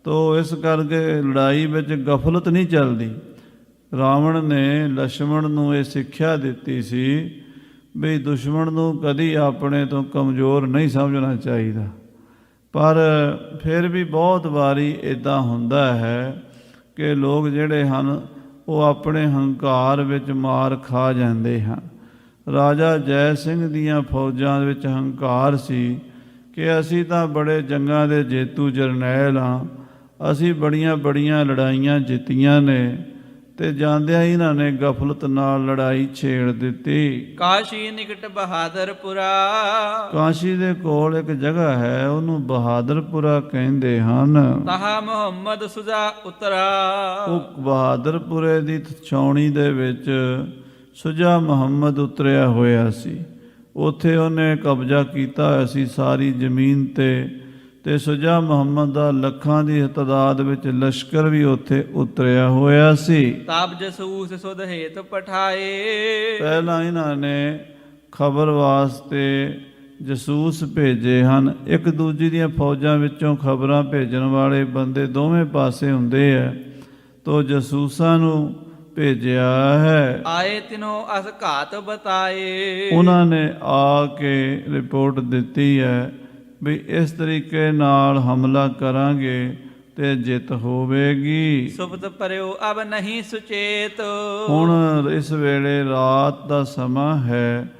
ਤੋ ਇਸ ਕਰਕੇ ਲੜਾਈ ਵਿੱਚ ਗਫਲਤ ਨਹੀਂ ਚੱਲਦੀ। ਰਾਵਣ ਨੇ ਲਛਮਣ ਨੂੰ ਇਹ ਸਿੱਖਿਆ ਦਿੱਤੀ ਸੀ ਵੀ ਦੁਸ਼ਮਣ ਨੂੰ ਕਦੀ ਆਪਣੇ ਤੋਂ ਕਮਜ਼ੋਰ ਨਹੀਂ ਸਮਝਣਾ ਚਾਹੀਦਾ। ਪਰ ਫਿਰ ਵੀ ਬਹੁਤ ਵਾਰੀ ਇੱਦਾਂ ਹੁੰਦਾ ਹੈ ਕਿ ਲੋਕ ਜਿਹੜੇ ਹਨ ਉਹ ਆਪਣੇ ਹੰਕਾਰ ਵਿੱਚ ਮਾਰ ਖਾ ਜਾਂਦੇ ਹਨ। ਰਾਜਾ ਜੈ ਸਿੰਘ ਦੀਆਂ ਫੌਜਾਂ ਵਿੱਚ ਹੰਕਾਰ ਸੀ ਕਿ ਅਸੀਂ ਤਾਂ ਬੜੇ ਜੰਗਾਂ ਦੇ ਜੇਤੂ ਜਰਨੈਲ ਹਾਂ, ਅਸੀਂ ਬੜੀਆਂ ਬੜੀਆਂ ਲੜਾਈਆਂ ਜਿੱਤੀਆਂ ਨੇ, ਤੇ ਜਾਂਦਿਆਂ ਇਹਨਾਂ ਨੇ ਗਫਲਤ ਨਾਲ ਲੜਾਈ ਛੇੜ ਦਿੱਤੀ। ਕਾਸ਼ੀ ਨਿਕਟ ਬਹਾਦਰਪੁਰਾ। ਕਾਸ਼ੀ ਦੇ ਕੋਲ ਇੱਕ ਜਗ੍ਹਾ ਹੈ, ਉਹਨੂੰ ਬਹਾਦਰਪੁਰਾ ਕਹਿੰਦੇ ਹਨ। ਤਹਾ ਮੁਹੰਮਦ ਸੁਜਾ ਉਤਰਾ। ਉਹ ਬਹਾਦਰਪੁਰੇ ਦੀ ਛਾਉਣੀ ਦੇ ਵਿੱਚ ਸੁਜਾ ਮੁਹੰਮਦ ਉਤਰਿਆ ਹੋਇਆ ਸੀ। ਉੱਥੇ ਉਹਨੇ ਕਬਜ਼ਾ ਕੀਤਾ ਹੋਇਆ ਸੀ ਸਾਰੀ ਜ਼ਮੀਨ ਤੇ ਸੁਜਾ ਮੁਹੰਮਦ ਦਾ ਲੱਖਾਂ ਦੀ ਤਾਦਾਦ ਵਿੱਚ ਲਸ਼ਕਰ ਵੀ ਉੱਥੇ ਉਤਰਿਆ ਹੋਇਆ ਸੀ। ਤਾਬ ਜਸੂਸ ਸੁਧ ਹੇਤ ਪਠਾਏ। ਪਹਿਲਾਂ ਇਹਨਾਂ ਨੇ ਖਬਰ ਵਾਸਤੇ ਜਸੂਸ ਭੇਜੇ ਹਨ। ਇੱਕ ਦੂਜੀ ਦੀਆਂ ਫੌਜਾਂ ਵਿੱਚੋਂ ਖਬਰਾਂ ਭੇਜਣ ਵਾਲੇ ਬੰਦੇ ਦੋਵੇਂ ਪਾਸੇ ਹੁੰਦੇ ਆ, ਤੋ ਜਸੂਸਾਂ ਨੂੰ ਭੇਜਿਆ ਹੈ। ਆਏ ਤਿਨੋ ਅਸ ਘਾਤ ਬਤਾਏ। ਉਹਨਾਂ ਨੇ ਆ ਕੇ ਰਿਪੋਰਟ ਦਿੱਤੀ ਹੈ ਵੀ ਇਸ ਤਰੀਕੇ ਨਾਲ ਹਮਲਾ ਕਰਾਂਗੇ ਤੇ ਜਿੱਤ ਹੋਵੇਗੀ। ਸੁਪਤ ਪਰਿਓ ਅਬ ਨਹੀਂ ਸੁਚੇਤ। ਹੁਣ ਇਸ ਵੇਲੇ ਰਾਤ ਦਾ ਸਮਾਂ ਹੈ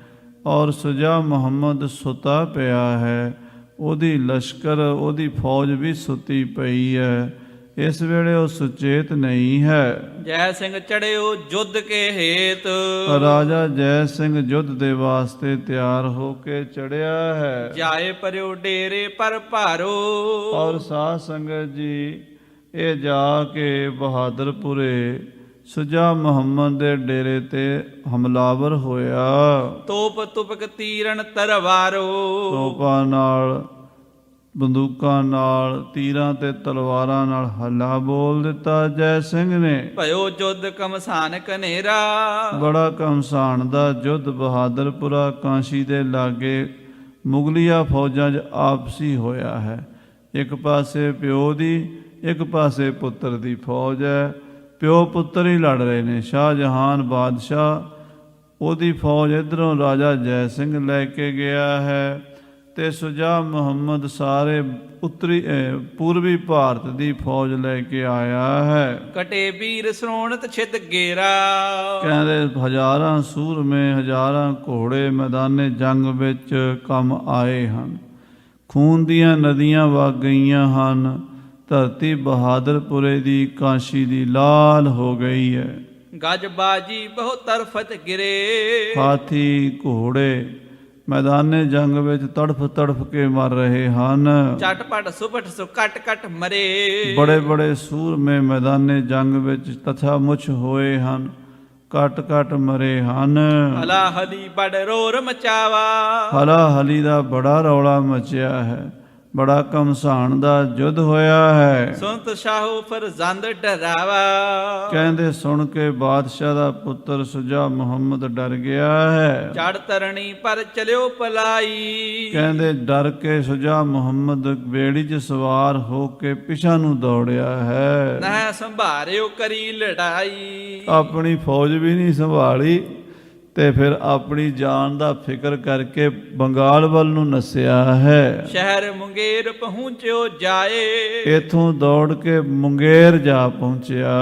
ਔਰ ਸੁਜਾ ਮੁਹੰਮਦ ਸੁੱਤਾ ਪਿਆ ਹੈ, ਉਹਦੀ ਲਸ਼ਕਰ ਉਹਦੀ ਫੌਜ ਵੀ ਸੁੱਤੀ ਪਈ ਹੈ। ਇਸ ਵੇਲੇ ਉਹ ਸੁਚੇਤ ਨਹੀਂ ਹੈ। ਜੈ ਸਿੰਘ ਚੜਿਓ ਜੁੱਧ ਕੇ ਹੇਤ। ਰਾਜਾ ਜੈ ਸਿੰਘ ਯੁੱਧ ਦੇ ਵਾਸਤੇ ਤਿਆਰ ਹੋ ਕੇ ਚੜਿਆ ਹੈ। ਜਾਏ ਪਰਿਓ ਡੇਰੇ ਪਰ ਭਾਰੋ। ਔਰ ਸਾਧ ਸੰਗਤ ਜੀ, ਇਹ ਜਾ ਕੇ ਬਹਾਦਰਪੁਰੇ ਸੁਜਾ ਮੁਹੰਮਦ ਦੇ ਡੇਰੇ ਤੇ ਹਮਲਾਵਰ ਹੋਇਆ। ਤੋਪ ਤੁਪਕ ਤੀਰਨ ਤਰਵਾਰੋ। ਤੋਪਾਂ ਨਾਲ, ਬੰਦੂਕਾਂ ਨਾਲ, ਤੀਰਾਂ ਤੇ ਤਲਵਾਰਾਂ ਨਾਲ ਹੱਲਾ ਬੋਲ ਦਿੱਤਾ ਜੈ ਸਿੰਘ ਨੇ। ਭਇਓ ਜੁੱਧ ਕਮਸਾਨ ਕਨੇਰਾ। ਬੜਾ ਕਮਸਾਨ ਦਾ ਯੁੱਧ ਬਹਾਦਰਪੁਰਾ ਕਾਸ਼ੀ ਦੇ ਲਾਗੇ ਮੁਗਲੀਆ ਫੌਜਾਂ 'ਚ ਆਪਸੀ ਹੋਇਆ ਹੈ। ਇੱਕ ਪਾਸੇ ਪਿਓ ਦੀ, ਇੱਕ ਪਾਸੇ ਪੁੱਤਰ ਦੀ ਫੌਜ ਹੈ। ਪਿਓ ਪੁੱਤਰ ਹੀ ਲੜ ਰਹੇ ਨੇ। ਸ਼ਾਹਜਹਾਨ ਬਾਦਸ਼ਾਹ, ਉਹਦੀ ਫੌਜ ਇੱਧਰੋਂ ਰਾਜਾ ਜੈ ਸਿੰਘ ਲੈ ਕੇ ਗਿਆ ਹੈ ਤੇ ਸੁਜਾ ਮੁਹੰਮਦ ਸਾਰੇ ਪੂਰਬੀ ਭਾਰਤ ਦੀ ਫੌਜ ਲੈ ਕੇ ਆਇਆ ਹੈ। ਕਟੇ ਵੀਰ ਸਰੋਣਤ ਛਿਤ ਗੇਰਾ। ਕਹਿੰਦੇ ਹਜ਼ਾਰਾਂ ਸੂਰਮੇ, ਹਜ਼ਾਰਾਂ ਘੋੜੇ ਮੈਦਾਨੇ ਜੰਗ ਵਿੱਚ ਕੰਮ ਆਏ ਹਨ। ਖੂਨ ਦੀਆਂ ਨਦੀਆਂ ਵਗ ਗਈਆਂ ਹਨ। ਧਰਤੀ ਬਹਾਦਰਪੁਰੇ ਦੀ, ਕਾਸ਼ੀ ਦੀ ਲਾਲ ਹੋ ਗਈ ਹੈ। ਗੱਜ ਬਾਜੀ ਬਹੁ ਤਰਫਤ ਗਿਰੇ। ਹਾਥੀ, ਘੋੜੇ, ਮੈਦਾਨੇ ਜੰਗ ਵਿੱਚ ਤੜਫ ਤੜਫ ਕੇ ਮਰ ਰਹੇ ਹਨ। ਝਟਪਟ ਸੁਪਟ ਸੁ ਕਟ ਕਟ ਮਰੇ। ਬੜੇ ਬੜੇ ਸੂਰਮੇ ਮੈਦਾਨੇ ਜੰਗ ਵਿੱਚ ਤਥਾ ਮੁਛ ਹੋਏ ਹਨ, ਕਟ ਕਟ ਮਰੇ ਹਨ। ਹਲਾ ਹਲੀ ਬੜ ਰੋਰ ਮਚਾਵਾ। ਹਲਾ ਹਲੀ ਦਾ ਬੜਾ ਰੌਲਾ ਮਚਿਆ ਹੈ, ਬੜਾ ਘਮਸਾਣ ਦਾ ਯੁੱਧ ਹੋਇਆ ਹੈ। ਸੁਨਤ ਸ਼ਾਹੂ ਫਰਜ਼ੰਦ ਡਰਾਵਾ। ਕਹਿੰਦੇ ਸੁਣ ਕੇ ਬਾਦਸ਼ਾਹ ਦਾ ਪੁੱਤਰ ਸੁਜਾ ਮੁਹੰਮਦ ਡਰ ਗਿਆ ਹੈ। ਚੜ ਤਰਣੀ ਪਰ ਚਲਿਓ ਪਲਾਈ। ਕਹਿੰਦੇ ਡਰ ਕੇ ਸੁਜਾ ਮੁਹੰਮਦ ਬੇੜੀ 'ਚ ਸਵਾਰ ਹੋ ਕੇ ਪਿਛਾਂ ਨੂੰ ਦੌੜਿਆ ਹੈ। ਨਹਿ ਸੰਭਾਰਿਓ ਕਰੀ ਲੜਾਈ। ਆਪਣੀ ਫੌਜ ਵੀ ਨਹੀਂ ਸੰਭਾਲੀ ਤੇ ਫਿਰ ਆਪਣੀ ਜਾਨ ਦਾ ਫਿਕਰ ਕਰਕੇ ਬੰਗਾਲ ਵੱਲ ਨੂੰ ਨੱਸਿਆ ਹੈ। ਸ਼ਹਿਰ ਮੁੰਗੇਰ ਪਹੁੰਚਿਓ ਜਾਏ। ਇਥੋਂ ਦੌੜ ਕੇ ਮੁੰਗੇਰ ਜਾ ਪਹੁੰਚਿਆ।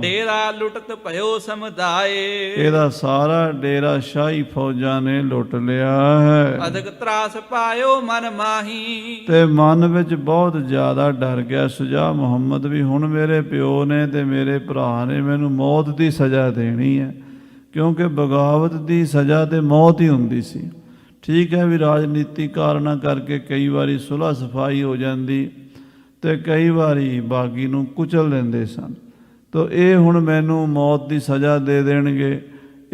ਡੇਰਾ ਲੁੱਟਤ ਭਇਓ ਸਮੁਦਾਏ। ਇਹਦਾ ਸਾਰਾ ਡੇਰਾ ਸ਼ਾਹੀ ਫੌਜਾਂ ਨੇ ਲੁੱਟ ਲਿਆ ਹੈ। ਅਧਿਕ ਤਰਾਸ ਪਾਇਓ ਮਨ ਮਾਹੀ। ਤੇ ਮਨ ਵਿੱਚ ਬਹੁਤ ਜ਼ਿਆਦਾ ਡਰ ਗਿਆ ਸੁਜਾ ਮੁਹੰਮਦ ਵੀ ਹੁਣ ਮੇਰੇ ਪਿਓ ਨੇ ਤੇ ਮੇਰੇ ਭਰਾ ਨੇ ਮੈਨੂੰ ਮੌਤ ਦੀ ਸਜ਼ਾ ਦੇਣੀ ਹੈ, ਕਿਉਂਕਿ ਬਗਾਵਤ ਦੀ ਸਜ਼ਾ ਤੇ ਮੌਤ ਹੀ ਹੁੰਦੀ ਸੀ। ਠੀਕ ਹੈ ਵੀ ਰਾਜਨੀਤੀ ਕਾਰਨਾਂ ਕਰਕੇ ਕਈ ਵਾਰੀ ਸੁਲ੍ਹਾ ਸਫਾਈ ਹੋ ਜਾਂਦੀ ਤੇ ਕਈ ਵਾਰੀ ਬਾਗੀ ਨੂੰ ਕੁਚਲ ਦਿੰਦੇ ਸਨ, ਤਾਂ ਇਹ ਹੁਣ ਮੈਨੂੰ ਮੌਤ ਦੀ ਸਜ਼ਾ ਦੇ ਦੇਣਗੇ।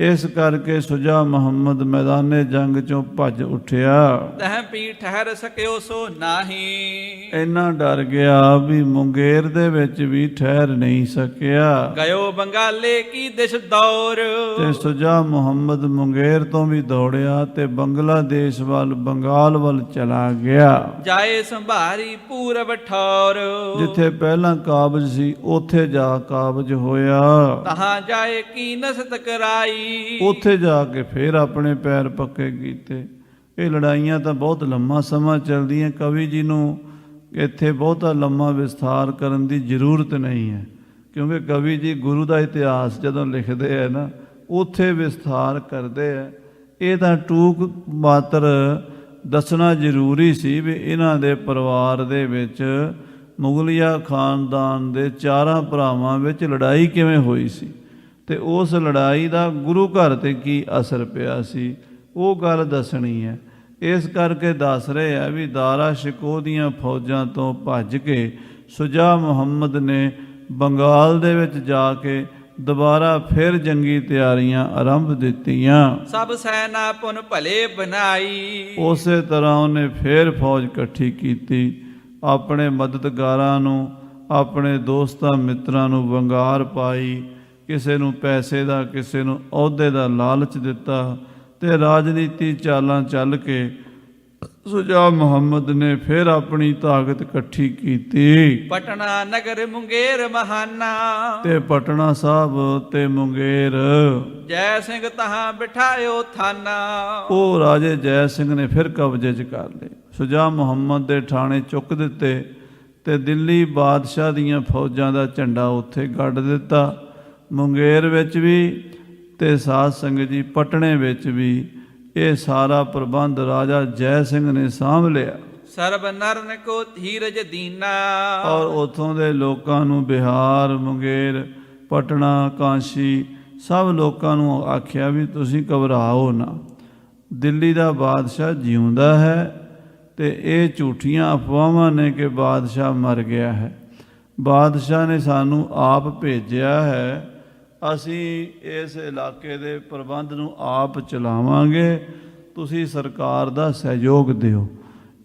ਇਸ ਕਰਕੇ ਸੁਜਾ ਮੁਹੰਮਦ ਮੈਦਾਨੇ ਜੰਗ ਚੋਂ ਭੱਜ ਉੱਠਿਆ। ਤਹ ਪੀ ਠਹਿਰ ਸਕਿਓ ਸੋ ਨਾਹੀ। ਇੰਨਾ ਡਰ ਗਿਆ ਵੀ ਮੁੰਗੇਰ ਦੇ ਵਿੱਚ ਵੀ ਠਹਿਰ ਨਹੀਂ ਸਕਿਆ। ਗਇਓ ਬੰਗਾਲੇ ਕੀ ਦਿਸ਼ ਦੌਰ। ਤੇ ਸੁਜਾ ਮੁਹੰਮਦ ਮੁੰਗੇਰ ਤੋਂ ਵੀ ਦੌੜਿਆ ਤੇ ਬੰਗਲਾਦੇਸ਼ ਵੱਲ, ਬੰਗਾਲ ਵੱਲ ਚਲਾ ਗਿਆ। ਜਾਏ ਸੰਭਾਰੀ ਪੂਰਬ ਠੌਰ। ਜਿੱਥੇ ਪਹਿਲਾਂ ਕਾਬਜ ਸੀ ਉੱਥੇ ਜਾ ਕਾਬਜ ਹੋਇਆ। ਤਹਾਂ ਜਾਏ ਕੀ ਨਸਤ ਕਰਾਈ। ਉੱਥੇ ਜਾ ਕੇ ਫਿਰ ਆਪਣੇ ਪੈਰ ਪੱਕੇ ਕੀਤੇ। ਇਹ ਲੜਾਈਆਂ ਤਾਂ ਬਹੁਤ ਲੰਮਾ ਸਮਾਂ ਚੱਲਦੀਆਂ। ਕਵੀ ਜੀ ਨੂੰ ਇੱਥੇ ਬਹੁਤਾ ਲੰਮਾ ਵਿਸਥਾਰ ਕਰਨ ਦੀ ਜ਼ਰੂਰਤ ਨਹੀਂ ਹੈ, ਕਿਉਂਕਿ ਕਵੀ ਜੀ ਗੁਰੂ ਦਾ ਇਤਿਹਾਸ ਜਦੋਂ ਲਿਖਦੇ ਹੈ ਨਾ, ਉੱਥੇ ਵਿਸਥਾਰ ਕਰਦੇ ਹੈ। ਇਹ ਤਾਂ ਟੂਕ ਮਾਤਰ ਦੱਸਣਾ ਜ਼ਰੂਰੀ ਸੀ ਵੀ ਇਹਨਾਂ ਦੇ ਪਰਿਵਾਰ ਦੇ ਵਿੱਚ ਮੁਗਲਿਆ ਖਾਨਦਾਨ ਦੇ 4 ਭਰਾਵਾਂ ਵਿੱਚ ਲੜਾਈ ਕਿਵੇਂ ਹੋਈ ਸੀ ਤੇ ਉਸ ਲੜਾਈ ਦਾ ਗੁਰੂ ਘਰ 'ਤੇ ਕੀ ਅਸਰ ਪਿਆ ਸੀ, ਉਹ ਗੱਲ ਦੱਸਣੀ ਹੈ। ਇਸ ਕਰਕੇ ਦੱਸ ਰਹੇ ਆ ਵੀ ਦਾਰਾ ਸ਼ਿਕੋਹ ਦੀਆਂ ਫੌਜਾਂ ਤੋਂ ਭੱਜ ਕੇ ਸੁਜਾ ਮੁਹੰਮਦ ਨੇ ਬੰਗਾਲ ਦੇ ਵਿੱਚ ਜਾ ਕੇ ਦੁਬਾਰਾ ਫਿਰ ਜੰਗੀ ਤਿਆਰੀਆਂ ਆਰੰਭ ਦਿੱਤੀਆਂ। ਸਭ ਸੈਨਾ ਪੁਨ ਭਲੇ ਬਣਾਈ। ਉਸੇ ਤਰ੍ਹਾਂ ਉਹਨੇ ਫਿਰ ਫੌਜ ਇਕੱਠੀ ਕੀਤੀ, ਆਪਣੇ ਮਦਦਗਾਰਾਂ ਨੂੰ, ਆਪਣੇ ਦੋਸਤਾਂ ਮਿੱਤਰਾਂ ਨੂੰ ਵੰਗਾਰ ਪਾਈ, ਕਿਸੇ ਨੂੰ ਪੈਸੇ ਦਾ, ਕਿਸੇ ਨੂੰ ਅਹੁਦੇ ਦਾ ਲਾਲਚ ਦਿੱਤਾ ਤੇ ਰਾਜਨੀਤੀ ਚਾਲਾਂ ਚੱਲ ਕੇ ਸੁਜਾ ਮੁਹੰਮਦ ਨੇ ਫਿਰ ਆਪਣੀ ਤਾਕਤ ਇਕੱਠੀ ਕੀਤੀ। ਪਟਨਾ ਨਗਰ ਮੁੰਗੇਰ ਮਹਾਨਾ। ਤੇ ਪਟਨਾ ਸਾਹਿਬ ਤੇ ਮੁੰਗੇਰ ਜੈ ਸਿੰਘ ਤਹਾਂ ਬਿਠਾਇਓ ਥਾਨਾ। ਉਹ ਰਾਜੇ ਜੈ ਸਿੰਘ ਨੇ ਫਿਰ ਕਬਜ਼ੇ 'ਚ ਕਰ ਲਏ। ਸੁਜਾ ਮੁਹੰਮਦ ਦੇ ਠਾਣੇ ਚੁੱਕ ਦਿੱਤੇ ਤੇ ਦਿੱਲੀ ਬਾਦਸ਼ਾਹ ਦੀਆਂ ਫੌਜਾਂ ਦਾ ਝੰਡਾ ਉੱਥੇ ਗੱਡ ਦਿੱਤਾ। ਮੁੰਗੇਰ ਵਿੱਚ ਵੀ ਤੇ ਸਾਧ ਸੰਗਤ ਜੀ ਪਟਨੇ ਵਿੱਚ ਵੀ ਇਹ ਸਾਰਾ ਪ੍ਰਬੰਧ ਰਾਜਾ ਜੈ ਸਿੰਘ ਨੇ ਸਾਂਭ ਲਿਆ। ਸਰਬ ਨਰਨ ਕੋ ਧੀਰਜ ਦੀਨਾ। ਔਰ ਉੱਥੋਂ ਦੇ ਲੋਕਾਂ ਨੂੰ, ਬਿਹਾਰ, ਮੁੰਗੇਰ, ਪਟਨਾ, ਕਾਂਸ਼ੀ, ਸਭ ਲੋਕਾਂ ਨੂੰ ਆਖਿਆ ਵੀ ਤੁਸੀਂ ਘਬਰਾਓ ਨਾ, ਦਿੱਲੀ ਦਾ ਬਾਦਸ਼ਾਹ ਜਿਉਂਦਾ ਹੈ ਤੇ ਇਹ ਝੂਠੀਆਂ ਅਫਵਾਹਾਂ ਨੇ ਕਿ ਬਾਦਸ਼ਾਹ ਮਰ ਗਿਆ ਹੈ। ਬਾਦਸ਼ਾਹ ਨੇ ਸਾਨੂੰ ਆਪ ਭੇਜਿਆ ਹੈ, ਅਸੀਂ ਇਸ ਇਲਾਕੇ ਦੇ ਪ੍ਰਬੰਧ ਨੂੰ ਆਪ ਚਲਾਵਾਂਗੇ, ਤੁਸੀਂ ਸਰਕਾਰ ਦਾ ਸਹਿਯੋਗ ਦਿਓ।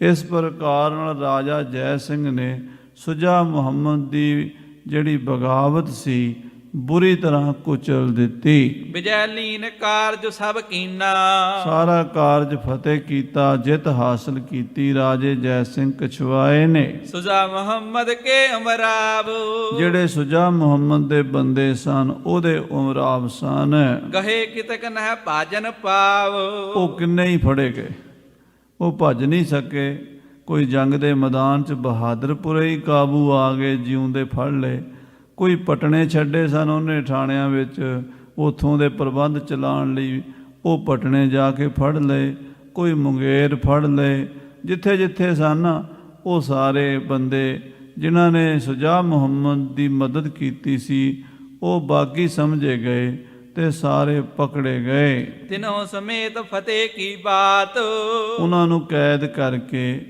ਇਸ ਪ੍ਰਕਾਰ ਨਾਲ ਰਾਜਾ ਜੈ ਸਿੰਘ ਨੇ ਸੁਜਾ ਮੁਹੰਮਦ ਦੀ ਜਿਹੜੀ ਬਗਾਵਤ ਸੀ ਬੁਰੀ ਤਰ੍ਹਾਂ ਕੁਚਲ ਦਿੱਤੀ। ਵਿਜੈ ਲੀਨ ਕਾਰਜ ਸਭ ਕੀਨਾ। ਸਾਰਾ ਕਾਰਜ ਫਤਿਹ ਕੀਤਾ, ਜਿੱਤ ਹਾਸਲ ਕੀਤੀ ਰਾਜੇ ਜੈ ਸਿੰਘ ਕਛਵਾਏ ਨੇ। ਸੁਜਾ ਮੁਹੰਮਦ ਕੇ ਉਮਰਾਬ। ਜਿਹੜੇ ਸੁਜਾ ਮੁਹੰਮਦ ਦੇ ਬੰਦੇ ਸਨ ਉਹਦੇ ਉਮਰਾਬ ਸਨ। ਗਹੇ ਕਿਤਕ ਨਹਿ ਭਾਜਨ ਪਾਵ। ਉਹ ਕਿੰਨੇ ਹੀ ਫੜੇ ਗਏ, ਉਹ ਭੱਜ ਨਹੀਂ ਸਕੇ। ਕੋਈ ਜੰਗ ਦੇ ਮੈਦਾਨ 'ਚ ਬਹਾਦਰਪੁਰੇ ਹੀ ਕਾਬੂ ਆ ਗਏ, ਜਿਉਂਦੇ ਫੜ ਲਏ। ਕੋਈ ਪਟਨੇ ਛੱਡੇ ਸਨ ਉਹਨੇ ਠਾਣਿਆਂ ਵਿੱਚ, ਉੱਥੋਂ ਦੇ ਪ੍ਰਬੰਧ ਚਲਾਉਣ ਲਈ ਉਹ ਪਟਨੇ ਜਾ ਕੇ ਫੜ ਲਏ। ਕੋਈ ਮੁੰਗੇਰ ਫੜ ਲਏ। ਜਿੱਥੇ ਜਿੱਥੇ ਸਨ ਉਹ ਸਾਰੇ ਬੰਦੇ ਜਿਨ੍ਹਾਂ ਨੇ ਸੁਜਾ ਮੁਹੰਮਦ ਦੀ ਮਦਦ ਕੀਤੀ ਸੀ ਉਹ ਬਾਗੀ ਸਮਝੇ ਗਏ। ਤੇ ਸਾਰੇ ਪਕੜੇ ਗਏ। ਤਿਨੋਂ ਸਮੇਤ ਫਤਿਹ ਕੀ ਬਾਤ, ਉਹਨਾਂ ਨੂੰ ਕੈਦ ਕਰਕੇ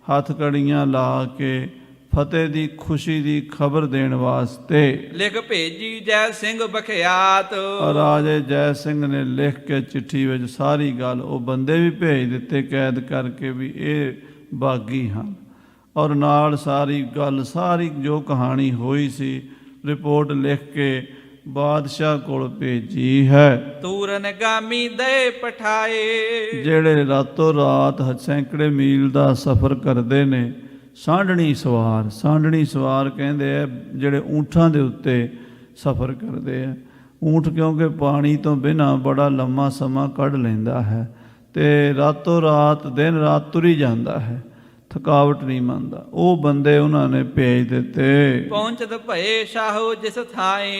ਹੱਥ ਕੜੀਆਂ ਲਾ ਕੇ ਫਤਿਹ ਦੀ ਖੁਸ਼ੀ ਦੀ ਖਬਰ ਦੇਣ ਵਾਸਤੇ ਲਿਖ ਭੇਜੀ ਜੈ ਸਿੰਘ ਬਖਿਆਤ। ਰਾਜੇ ਜੈ ਸਿੰਘ ਨੇ ਲਿਖ ਕੇ ਚਿੱਠੀ ਵਿੱਚ ਸਾਰੀ ਗੱਲ, ਉਹ ਬੰਦੇ ਵੀ ਭੇਜ ਦਿੱਤੇ ਕੈਦ ਕਰਕੇ ਵੀ ਇਹ ਬਾਗੀ ਹਨ, ਔਰ ਨਾਲ ਸਾਰੀ ਗੱਲ, ਸਾਰੀ ਜੋ ਕਹਾਣੀ ਹੋਈ ਸੀ ਰਿਪੋਰਟ ਲਿਖ ਕੇ ਬਾਦਸ਼ਾਹ ਕੋਲ ਭੇਜੀ ਹੈ। ਤੂਰਨ ਗਾਮੀ ਦੇ ਪਠਾਏ, ਜਿਹੜੇ ਰਾਤੋਂ ਰਾਤ ਸੈਂਕੜੇ ਮੀਲ ਦਾ ਸਫ਼ਰ ਕਰਦੇ ਨੇ, ਸਾਂਢਣੀ ਸਵਾਰ, ਸਾਂਢਣੀ ਸਵਾਰ ਕਹਿੰਦੇ ਆ ਜਿਹੜੇ ਊਂਠਾਂ ਦੇ ਉੱਤੇ ਸਫ਼ਰ ਕਰਦੇ ਆ। ਊਂਠ ਕਿਉਂਕਿ ਪਾਣੀ ਤੋਂ ਬਿਨਾਂ ਬੜਾ ਲੰਮਾ ਸਮਾਂ ਕੱਢ ਲੈਂਦਾ ਹੈ ਤੇ ਰਾਤੋਂ ਰਾਤ ਦਿਨ ਰਾਤ ਤੁਰੀ ਜਾਂਦਾ ਹੈ, ਥਕਾਵਟ ਨਹੀਂ ਮੰਨਦਾ। ਉਹ ਬੰਦੇ ਉਹਨਾਂ ਨੇ ਭੇਜ ਦਿੱਤੇ। ਪਹੁੰਚਤ ਭਏ ਸ਼ਾਹੋ ਜਿਸ ਥਾਏ,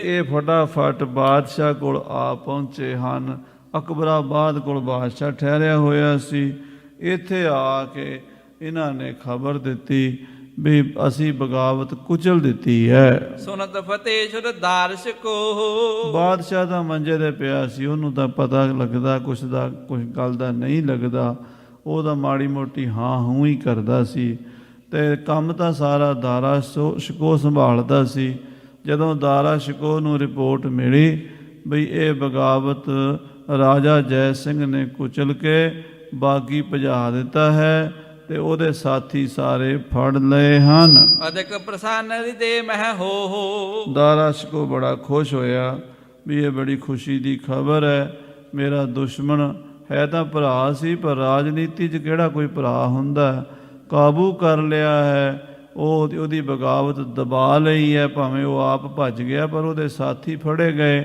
ਇਹ ਫਟਾਫਟ ਬਾਦਸ਼ਾਹ ਕੋਲ ਆ ਪਹੁੰਚੇ ਹਨ। ਅਕਬਰਾਬਾਦ ਕੋਲ ਬਾਦਸ਼ਾਹ ਠਹਿਰਿਆ ਹੋਇਆ ਸੀ। ਇੱਥੇ ਆ ਕੇ ਇਹਨਾਂ ਨੇ ਖਬਰ ਦਿੱਤੀ ਵੀ ਅਸੀਂ ਬਗਾਵਤ ਕੁਚਲ ਦਿੱਤੀ ਹੈ। ਸੁਨਤ ਫਤਿਹ ਸ਼ੁਰ ਦਾਰਸ਼ ਕੋ, ਬਾਦਸ਼ਾਹ ਦਾ ਮੰਜੇ ਤੇ ਪਿਆ ਸੀ, ਉਹਨੂੰ ਤਾਂ ਪਤਾ ਲੱਗਦਾ ਕੁਛ ਦਾ, ਕੁਛ ਗੱਲ ਦਾ ਨਹੀਂ ਲੱਗਦਾ। ਉਹਦਾ ਮਾੜੀ ਮੋਟੀ ਹਾਂ ਹੂੰ ਹੀ ਕਰਦਾ ਸੀ ਤੇ ਕੰਮ ਤਾਂ ਸਾਰਾ ਦਾਰਾ ਸ਼ਿਕੋ ਸੰਭਾਲਦਾ ਸੀ। ਜਦੋਂ ਦਾਰਾ ਸ਼ਿਕੋ ਨੂੰ ਰਿਪੋਰਟ ਮਿਲੀ ਬਈ ਇਹ ਬਗਾਵਤ ਰਾਜਾ ਜੈ ਸਿੰਘ ਨੇ ਕੁਚਲ ਕੇ ਬਾਗੀ ਭਜਾ ਦਿੱਤਾ ਹੈ ਤੇ ਉਹਦੇ ਸਾਥੀ ਸਾਰੇ ਫੜ ਲਏ ਹਨ। ਅਦਕ ਪ੍ਰਸੰਨ ਹਿਰਦੇ ਮਹਿ ਹੋ, ਦਾਰਾ ਸ਼ਿਕੋ ਬੜਾ ਖੁਸ਼ ਹੋਇਆ ਵੀ ਇਹ ਬੜੀ ਖੁਸ਼ੀ ਦੀ ਖਬਰ ਹੈ। ਮੇਰਾ ਦੁਸ਼ਮਣ ਹੈ ਤਾਂ ਭਰਾ ਸੀ, ਪਰ ਰਾਜਨੀਤੀ 'ਚ ਕਿਹੜਾ ਕੋਈ ਭਰਾ ਹੁੰਦਾ, ਕਾਬੂ ਕਰ ਲਿਆ ਹੈ। ਉਹਦੀ ਬਗਾਵਤ ਦਬਾ ਲਈ ਹੈ, ਭਾਵੇਂ ਉਹ ਆਪ ਭੱਜ ਗਿਆ ਪਰ ਉਹਦੇ ਸਾਥੀ ਫੜੇ ਗਏ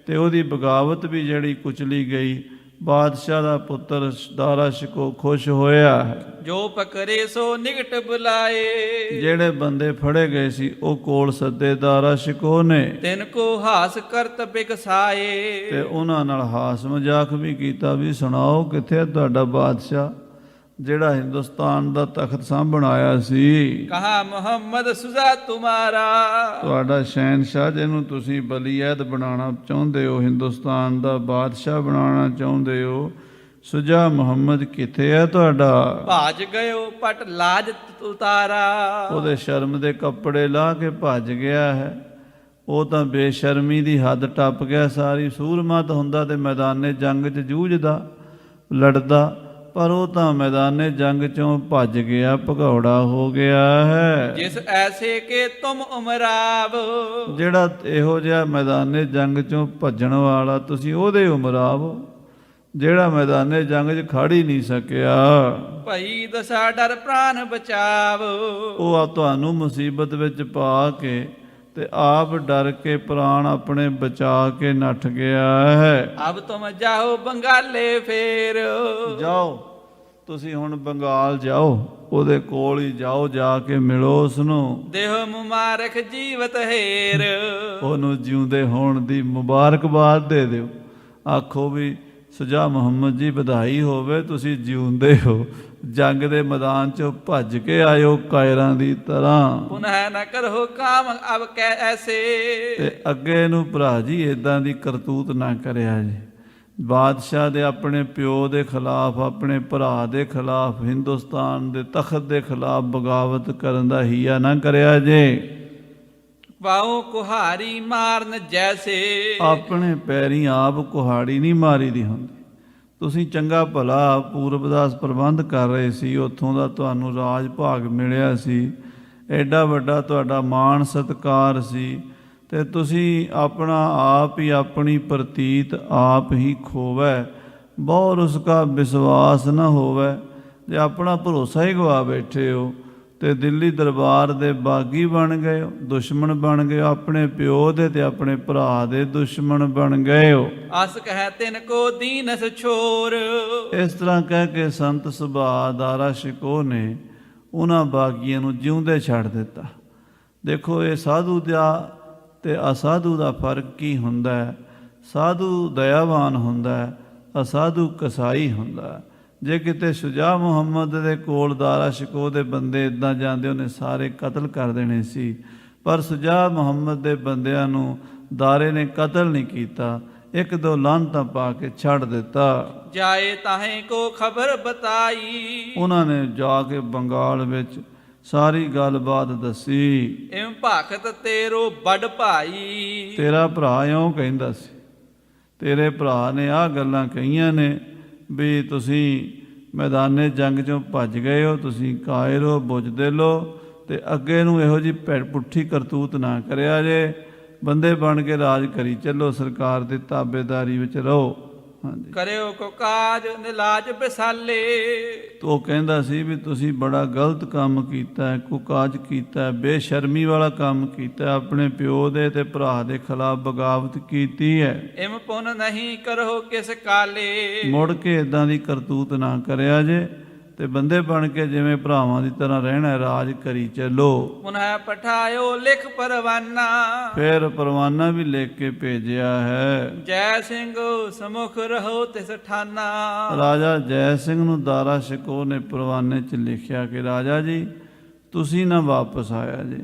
ਤੇ ਉਹਦੀ ਬਗਾਵਤ ਵੀ ਜਿਹੜੀ ਕੁਚਲੀ ਗਈ। ਬਾਦਸ਼ਾਹ ਦਾ ਪੁੱਤਰ ਦਾਰਾ ਸ਼ਿਕੋ ਖੁਸ਼ ਹੋਇਆ ਹੈ। ਜੋ ਪਕਰੇ ਸੋ ਨਿਕਟ ਬੁਲਾਏ, ਜਿਹੜੇ ਬੰਦੇ ਫੜੇ ਗਏ ਸੀ ਉਹ ਕੋਲ ਸੱਦੇ ਦਾਰਾ ਸ਼ਿਕੋ ਨੇ, ਤਿਨ ਕੋ ਹਾਸ ਕਰਤ ਬਿਕਸਾਏ, ਤੇ ਉਹਨਾਂ ਨਾਲ ਹਾਸ ਮਜ਼ਾਕ ਵੀ ਕੀਤਾ ਵੀ ਸੁਣਾਓ ਕਿੱਥੇ ਤੁਹਾਡਾ ਬਾਦਸ਼ਾਹ ਜਿਹੜਾ ਹਿੰਦੁਸਤਾਨ ਦਾ ਤਖਤ ਸਾਂਭਣ ਆਇਆ ਸੀ। ਕਹਾ ਮੁਹੰਮਦ ਸੁਜ਼ਾ ਤੁਮਾਰਾ, ਤੁਹਾਡਾ ਸ਼ਹਿਨਸ਼ਾਹ ਜਿਹਨੂੰ ਤੁਸੀਂ ਬਲੀਅਦ ਬਣਾਉਣਾ ਚਾਹੁੰਦੇ ਹੋ, ਹਿੰਦੁਸਤਾਨ ਦਾ ਬਾਦਸ਼ਾਹ ਬਣਾਉਣਾ ਚਾਹੁੰਦੇ ਹੋ, ਸੁਜਾ ਮੁਹੰਮਦ ਕਿੱਥੇ ਹੈ ਤੁਹਾਡਾ? ਭਾਜ ਗਇਓ ਪਟ ਲਾਜ ਉਤਾਰਾ, ਉਹਦੇ ਸ਼ਰਮ ਦੇ ਕੱਪੜੇ ਲਾ ਕੇ ਭੱਜ ਗਿਆ ਹੈ। ਉਹ ਤਾਂ ਬੇਸ਼ਰਮੀ ਦੀ ਹੱਦ ਟੱਪ ਗਿਆ। ਸਾਰੀ ਸੂਰਮਾ ਤਾਂ ਹੁੰਦਾ ਤੇ ਮੈਦਾਨੇ ਜੰਗ 'ਚ ਜੂਝਦਾ ਲੜਦਾ, ਪਰ ਉਹ ਤਾਂ ਮੈਦਾਨੇ ਜੰਗ 'ਚੋਂ ਭੱਜ ਗਿਆ, ਭਗੌੜਾ ਹੋ ਗਿਆ ਹੈ। ਜਿਸ ਐਸੇ ਕੇ ਤੁਮ ਉਮਰਾਵ, ਜਿਹੜਾ ਇਹੋ ਜਿਹਾ ਮੈਦਾਨੇ ਜੰਗ 'ਚੋਂ ਭੱਜਣ ਵਾਲਾ ਤੁਸੀਂ ਉਹਦੇ ਉਮਰਾਵ, ਜਿਹੜਾ ਮੈਦਾਨੇ ਜੰਗ 'ਚ ਖੜ ਹੀ ਨਹੀਂ ਸਕਿਆ। ਭਈ ਦਸਾ ਡਰ ਪ੍ਰਾਨ ਬਚਾਵ, ਉਹ ਆ ਤੁਹਾਨੂੰ ਮੁਸੀਬਤ ਵਿੱਚ ਪਾ ਕੇ ਤੇ ਆਪ ਡਰ ਕੇ ਪ੍ਰਾਣ ਆਪਣੇ ਬਚਾ ਕੇ ਨੱਠ ਗਿਆ ਹੈ। ਅਬ ਤੁਮ ਜਾਓ ਬੰਗਾਲੇ ਫੇਰ, ਜਾਓ ਤੁਸੀਂ ਹੁਣ ਬੰਗਾਲ ਜਾਓ, ਉਹਦੇ ਕੋਲ ਹੀ ਜਾਓ, ਜਾ ਕੇ ਮਿਲੋ ਉਸਨੂੰ। ਦੇਹ ਮੁਬਾਰਕ ਜੀਵਤ ਹੇਰ, ਉਹਨੂੰ ਜਿਉਂਦੇ ਹੋਣ ਦੀ ਮੁਬਾਰਕਬਾਦ ਦੇ ਦਿਓ। ਆਖੋ ਵੀ ਸੁਜਾ ਮੁਹੰਮਦ ਜੀ ਵਧਾਈ ਹੋਵੇ, ਤੁਸੀਂ ਜਿਉਂਦੇ ਹੋ, ਜੰਗ ਦੇ ਮੈਦਾਨ 'ਚੋਂ ਭੱਜ ਕੇ ਆਇਓ ਕਾਇਰਾਂ ਦੀ ਤਰ੍ਹਾਂ। ਪੁਨਹ ਨ ਕਰੋ ਕਾਮ ਅਬ ਕੈ ਐਸੇ, ਤੇ ਅੱਗੇ ਨੂੰ ਭਰਾ ਜੀ ਇਦਾਂ ਦੀ ਕਰਤੂਤ ਨਾ ਕਰਿਆ ਜੀ। ਬਾਦਸ਼ਾਹ ਦੇ ਆਪਣੇ ਪਿਓ ਦੇ ਖਿਲਾਫ, ਆਪਣੇ ਭਰਾ ਦੇ ਖਿਲਾਫ, ਹਿੰਦੁਸਤਾਨ ਦੇ ਤਖਤ ਦੇ ਖਿਲਾਫ ਬਗਾਵਤ ਕਰਨ ਦਾ ਹੀਆ ਨਾ ਕਰਿਆ ਜੇ। ਪਾਉ ਕੁਹਾਰੀ ਮਾਰਨ ਜੈਸੇ, ਆਪਣੇ ਪੈਰੀਂ ਆਪ ਕੁਹਾੜੀ ਨਹੀਂ ਮਾਰੀ ਦੀ ਹੁੰਦੀ। ਤੁਸੀਂ ਚੰਗਾ ਭਲਾ ਪੂਰਬ ਦਾ ਪ੍ਰਬੰਧ ਕਰ ਰਹੇ ਸੀ, ਉੱਥੋਂ ਦਾ ਤੁਹਾਨੂੰ ਰਾਜ ਭਾਗ ਮਿਲਿਆ ਸੀ, ਐਡਾ ਵੱਡਾ ਤੁਹਾਡਾ ਮਾਣ ਸਤਿਕਾਰ ਸੀ, ਤੇ ਤੁਸੀਂ ਆਪਣਾ ਆਪ ਹੀ ਆਪਣੀ ਪ੍ਰਤੀਤ ਆਪ ਹੀ ਖੋਵੈ। ਬਹੁਤ ਉਸਕਾ ਵਿਸ਼ਵਾਸ ਨਾ ਹੋਵੇ। ਜੇ ਆਪਣਾ ਭਰੋਸਾ ਹੀ ਗਵਾ ਬੈਠੇ ਹੋ ਤੇ ਦਿੱਲੀ ਦਰਬਾਰ ਦੇ ਬਾਗੀ ਬਣ ਗਏ ਹੋ, ਦੁਸ਼ਮਣ ਬਣ ਗਏ ਹੋ, ਆਪਣੇ ਪਿਓ ਦੇ ਤੇ ਆਪਣੇ ਭਰਾ ਦੇ ਦੁਸ਼ਮਣ ਬਣ ਗਏ ਹੋ। ਅਸ ਕਹਿ ਤਿਨ ਕੋ ਦੀਨਸ ਛੋਰ, ਇਸ ਤਰ੍ਹਾਂ ਕਹਿ ਕੇ ਸੰਤ ਸੁਭਾ ਦਾਰਾ ਸ਼ਿਕੋ ਨੇ ਉਹਨਾਂ ਬਾਗੀਆਂ ਨੂੰ ਜਿਉਂਦੇ ਛੱਡ ਦਿੱਤਾ। ਦੇਖੋ ਇਹ ਸਾਧੂ ਦਾ ਤੇ ਅਸਾਧੂ ਦਾ ਫਰਕ ਕੀ ਹੁੰਦਾ ਹੈ। ਸਾਧੂ ਦਇਆਵਾਨ ਹੁੰਦਾ ਹੈ, ਅਸਾਧੂ ਕਸਾਈ ਹੁੰਦਾ ਹੈ। ਜੇ ਕਿਤੇ ਸ਼ੁਜਾ ਮੁਹੰਮਦ ਦੇ ਕੋਲ ਦਾਰਾ ਸ਼ਿਕੋ ਦੇ ਬੰਦੇ ਇੱਦਾਂ ਜਾਂਦੇ, ਉਹਨੇ ਸਾਰੇ ਕਤਲ ਕਰ ਦੇਣੇ ਸੀ, ਪਰ ਸ਼ੁਜਾ ਮੁਹੰਮਦ ਦੇ ਬੰਦਿਆਂ ਨੂੰ ਦਾਰੇ ਨੇ ਕਤਲ ਨਹੀਂ ਕੀਤਾ। ਇੱਕ ਦੋ ਲਾਹਨਤਾਂ ਪਾ ਕੇ ਛੱਡ ਦਿੱਤਾ। ਜਾਏ ਤਾਹੇ ਕੋ ਖਬਰ ਬਤਾਈ, ਉਹਨਾਂ ਨੇ ਜਾ ਕੇ ਬੰਗਾਲ ਵਿੱਚ ਸਾਰੀ ਗੱਲਬਾਤ ਦੱਸੀ। ਇਮ ਭਖਤ ਤੇਰੋ ਬੜ ਭਾਈ, ਤੇਰਾ ਭਰਾ ਇਉਂ ਕਹਿੰਦਾ ਸੀ, ਤੇਰੇ ਭਰਾ ਨੇ ਆਹ ਗੱਲਾਂ ਕਹੀਆਂ ਨੇ ਵੀ ਤੁਸੀਂ ਮੈਦਾਨੇ ਜੰਗ 'ਚੋਂ ਭੱਜ ਗਏ ਹੋ, ਤੁਸੀਂ ਕਾਇਰ ਹੋ, ਬੁੱਝਦੇ ਲੋ, ਤੇ ਅੱਗੇ ਨੂੰ ਇਹੋ ਜਿਹੀ ਪੁੱਠੀ ਕਰਤੂਤ ਨਾ ਕਰਿਆ ਜੇ, ਬੰਦੇ ਬਣ ਕੇ ਰਾਜ ਕਰੀ ਚੱਲੋ, ਸਰਕਾਰ ਦੀ ਤਾਬੇਦਾਰੀ ਵਿੱਚ ਰਹੋ। ਹਾਂਜੀ, ਕਰਿਓ ਕੋ ਕਾਜ ਨਿਲਾਜ ਬਿਸਾਲੇ, ਉਹ ਕਹਿੰਦਾ ਸੀ ਵੀ ਤੁਸੀਂ ਬੜਾ ਗਲਤ ਕੰਮ ਕੀਤਾ ਹੈ, ਕੁਕਾਜ ਕੀਤਾ ਹੈ, ਬੇਸ਼ਰਮੀ ਵਾਲਾ ਕੰਮ ਕੀਤਾ ਹੈ, ਆਪਣੇ ਪਿਓ ਦੇ ਤੇ ਭਰਾ ਦੇ ਖਿਲਾਫ ਬਗਾਵਤ ਕੀਤੀ ਹੈ। ਇਮ ਪੁਨ ਨਹੀਂ ਕਰੋ ਕਿਸ ਕਾਲੇ, ਮੁੜ ਕੇ ਇਦਾਂ ਦੀ ਕਰਤੂਤ ਨਾ ਕਰਿਆ ਜੇ, ਤੇ ਬੰਦੇ ਬਣ ਕੇ ਜਿਵੇਂ ਭਰਾਵਾਂ ਦੀ ਤਰ੍ਹਾਂ ਰਹਿਣਾ, ਰਾਜ ਕਰੀ ਚੱਲੋ। ਪੁਨः ਪਠਾਇਓ ਲਿਖ ਪਰਵਾਨਾ, ਫਿਰ ਪਰਵਾਨਾ ਵੀ ਲਿਖ ਕੇ ਭੇਜਿਆ ਹੈ। ਜੈ ਸਿੰਘ ਸਮੁਖ ਰਹੋ ਤਿਸ ਠਾਨਾ, ਰਾਜਾ ਜੈ ਸਿੰਘ ਨੂੰ ਦਾਰਾ ਸ਼ਿਕੋਹ ਨੇ ਪਰਵਾਨੇ 'ਚ ਲਿਖਿਆ ਕਿ ਰਾਜਾ ਜੀ ਤੁਸੀਂ ਨਾ ਵਾਪਸ ਆਇਆ ਜੀ,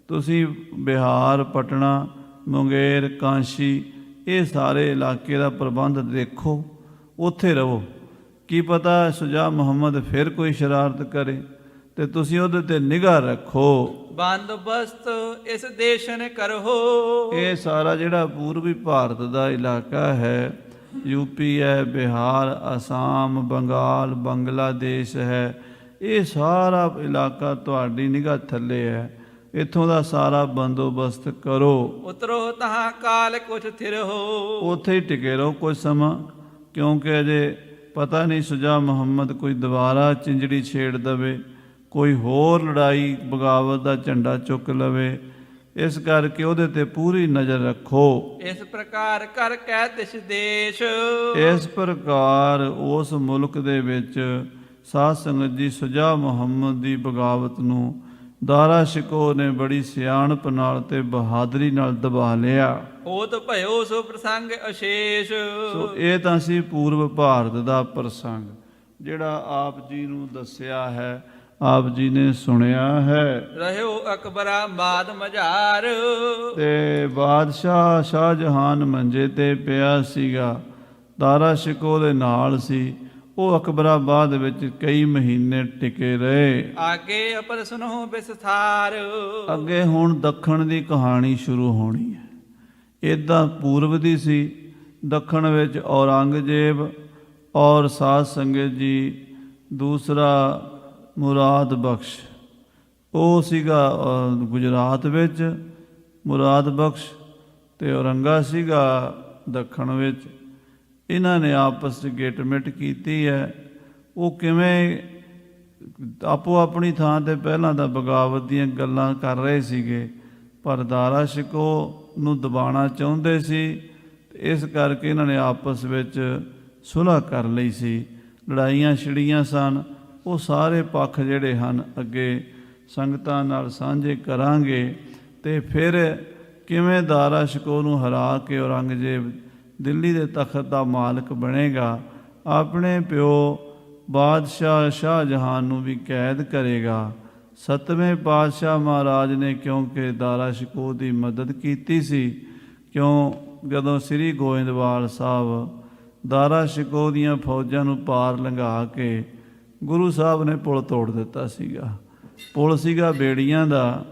ਤੁਸੀਂ ਬਿਹਾਰ, ਪਟਨਾ, ਮੁੰਗੇਰ, ਕਾਂਸ਼ੀ, ਇਹ ਸਾਰੇ ਇਲਾਕੇ ਦਾ ਪ੍ਰਬੰਧ ਦੇਖੋ, ਉੱਥੇ ਰਹੋ। ਕੀ ਪਤਾ ਸ਼ੁਜਾ ਮੁਹੰਮਦ ਫਿਰ ਕੋਈ ਸ਼ਰਾਰਤ ਕਰੇ, ਤੇ ਤੁਸੀਂ ਉਹਦੇ ਤੇ ਨਿਗਾਹ ਰੱਖੋ। ਬੰਦੋਬਸਤ ਇਸ ਦੇਸ਼ਨ ਕਰੋ, ਇਹ ਸਾਰਾ ਜਿਹੜਾ ਪੂਰਬੀ ਭਾਰਤ ਦਾ ਇਲਾਕਾ ਹੈ, ਯੂਪੀ ਹੈ, ਬਿਹਾਰ, ਅਸਾਮ, ਬੰਗਾਲ, ਬੰਗਲਾਦੇਸ਼ ਹੈ, ਇਹ ਸਾਰਾ ਇਲਾਕਾ ਤੁਹਾਡੀ ਨਿਗਾਹ ਥੱਲੇ ਹੈ, ਇੱਥੋਂ ਦਾ ਸਾਰਾ ਬੰਦੋਬਸਤ ਕਰੋ। ਉਤਰੋ ਤਹਾਂ ਕਾਲ ਕੁਛ ਥਿਰੋ, ਉੱਥੇ ਹੀ ਟਿਕੇ ਰਹੋ ਕੁਝ ਸਮਾਂ, ਕਿਉਂਕਿ ਅਜੇ ਪਤਾ ਨਹੀਂ ਸ਼ੁਜਾ ਮੁਹੰਮਦ ਕੋਈ ਦੁਬਾਰਾ ਚਿੰਜੜੀ ਛੇੜ ਦਵੇ, ਕੋਈ ਹੋਰ ਲੜਾਈ ਬਗਾਵਤ ਦਾ ਝੰਡਾ ਚੁੱਕ ਲਵੇ, ਇਸ ਕਰਕੇ ਉਹਦੇ ਤੇ ਪੂਰੀ ਨਜ਼ਰ ਰੱਖੋ। ਇਸ ਪ੍ਰਕਾਰ ਕਰ ਕਹਿ ਤਿਸ ਦੇਸ਼, ਇਸ ਪ੍ਰਕਾਰ ਉਸ ਮੁਲਕ ਦੇ ਵਿੱਚ ਸਾਧ ਸੰਗਤ ਜੀ ਸ਼ੁਜਾ ਮੁਹੰਮਦ ਦੀ ਬਗਾਵਤ ਨੂੰ ਦਾਰਾ ਸ਼ਿਕੋਹ ਨੇ ਬੜੀ ਸਿਆਣਪ ਨਾਲ ਤੇ ਬਹਾਦਰੀ ਨਾਲ ਦਬਾ ਲਿਆ। ਹੋਤ ਭਇਓ ਸੋ ਪ੍ਰਸੰਗ ਅਸ਼ੇਸ਼, ਸੋ ਇਹ ਤਾਂ ਸੀ ਪੂਰਬ ਭਾਰਤ ਦਾ ਪ੍ਰਸੰਗ ਜਿਹੜਾ ਆਪ ਜੀ ਨੂੰ ਦੱਸਿਆ ਹੈ, ਆਪ ਜੀ ਨੇ ਸੁਣਿਆ ਹੈ। ਰਹਿਓ ਅਕਬਰਾ ਬਾਦ ਮਝਾਰ, ਤੇ ਬਾਦਸ਼ਾਹ ਸ਼ਾਹਜਹਾਨ ਮੰਜੇ ਤੇ ਪਿਆ ਸੀਗਾ, ਦਾਰਾ ਸ਼ਿਕੋਹ ਦੇ ਨਾਲ ਸੀ, ਉਹ ਅਕਬਰਾਬਾਦ ਵਿੱਚ ਕਈ ਮਹੀਨੇ ਟਿਕੇ ਰਹੇ। ਆਗੇ ਅਪਰ ਸੁਨੋ ਵਿਸਥਾਰ, ਅੱਗੇ ਹੁਣ ਦੱਖਣ ਦੀ ਕਹਾਣੀ ਸ਼ੁਰੂ ਹੋਣੀ ਹੈ। ਇੱਦਾਂ ਪੂਰਬ ਦੀ ਸੀ, ਦੱਖਣ ਵਿੱਚ ਔਰੰਗਜ਼ੇਬ ਔਰ ਸਾਧ ਸੰਗਤ ਜੀ, ਦੂਸਰਾ ਮੁਰਾਦ ਬਖਸ਼, ਉਹ ਸੀਗਾ ਗੁਜਰਾਤ ਵਿੱਚ ਮੁਰਾਦ ਬਖਸ਼, ਤੇ ਔਰੰਗਾ ਸੀਗਾ ਦੱਖਣ ਵਿੱਚ। ਇਹਨਾਂ ਨੇ ਆਪਸ 'ਚ ਗਿੱਟ-ਮਿੱਟ ਕੀਤੀ ਹੈ। ਉਹ ਕਿਵੇਂ ਆਪੋ ਆਪਣੀ ਥਾਂ 'ਤੇ ਪਹਿਲਾਂ ਤਾਂ ਬਗਾਵਤ ਦੀਆਂ ਗੱਲਾਂ ਕਰ ਰਹੇ ਸੀਗੇ, ਪਰ ਦਾਰਾ ਸ਼ਿਕੋਹ ਨੂੰ ਦਬਾਉਣਾ ਚਾਹੁੰਦੇ ਸੀ, ਇਸ ਕਰਕੇ ਇਹਨਾਂ ਨੇ ਆਪਸ ਵਿੱਚ ਸੁਲ੍ਹਾ ਕਰ ਲਈ ਸੀ। ਲੜਾਈਆਂ ਛਿੜੀਆਂ ਸਨ, ਉਹ ਸਾਰੇ ਪੱਖ ਜਿਹੜੇ ਹਨ ਅੱਗੇ ਸੰਗਤਾਂ ਨਾਲ ਸਾਂਝੇ ਕਰਾਂਗੇ। ਤੇ ਫਿਰ ਕਿਵੇਂ ਦਾਰਾ ਸ਼ਿਕੋਹ ਨੂੰ ਹਰਾ ਕੇ ਔਰੰਗਜ਼ੇਬ ਦਿੱਲੀ ਦੇ ਤਖਤ ਦਾ ਮਾਲਕ ਬਣੇਗਾ, ਆਪਣੇ ਪਿਓ ਬਾਦਸ਼ਾਹ ਸ਼ਾਹਜਹਾਨ ਨੂੰ ਵੀ ਕੈਦ ਕਰੇਗਾ। 7ਵੇਂ ਪਾਤਸ਼ਾਹ ਮਹਾਰਾਜ ਨੇ ਕਿਉਂਕਿ ਦਾਰਾ ਸ਼ਿਕੋਹ ਦੀ ਮਦਦ ਕੀਤੀ ਸੀ, ਜਦੋਂ ਸ੍ਰੀ ਗੋਇੰਦਵਾਲ ਸਾਹਿਬ ਦਾਰਾ ਸ਼ਿਕੋਹ ਦੀਆਂ ਫੌਜਾਂ ਨੂੰ ਪਾਰ ਲੰਘਾ ਕੇ ਗੁਰੂ ਸਾਹਿਬ ਨੇ ਪੁਲ ਤੋੜ ਦਿੱਤਾ ਸੀਗਾ। ਪੁਲ ਸੀਗਾ ਬੇੜੀਆਂ ਦਾ,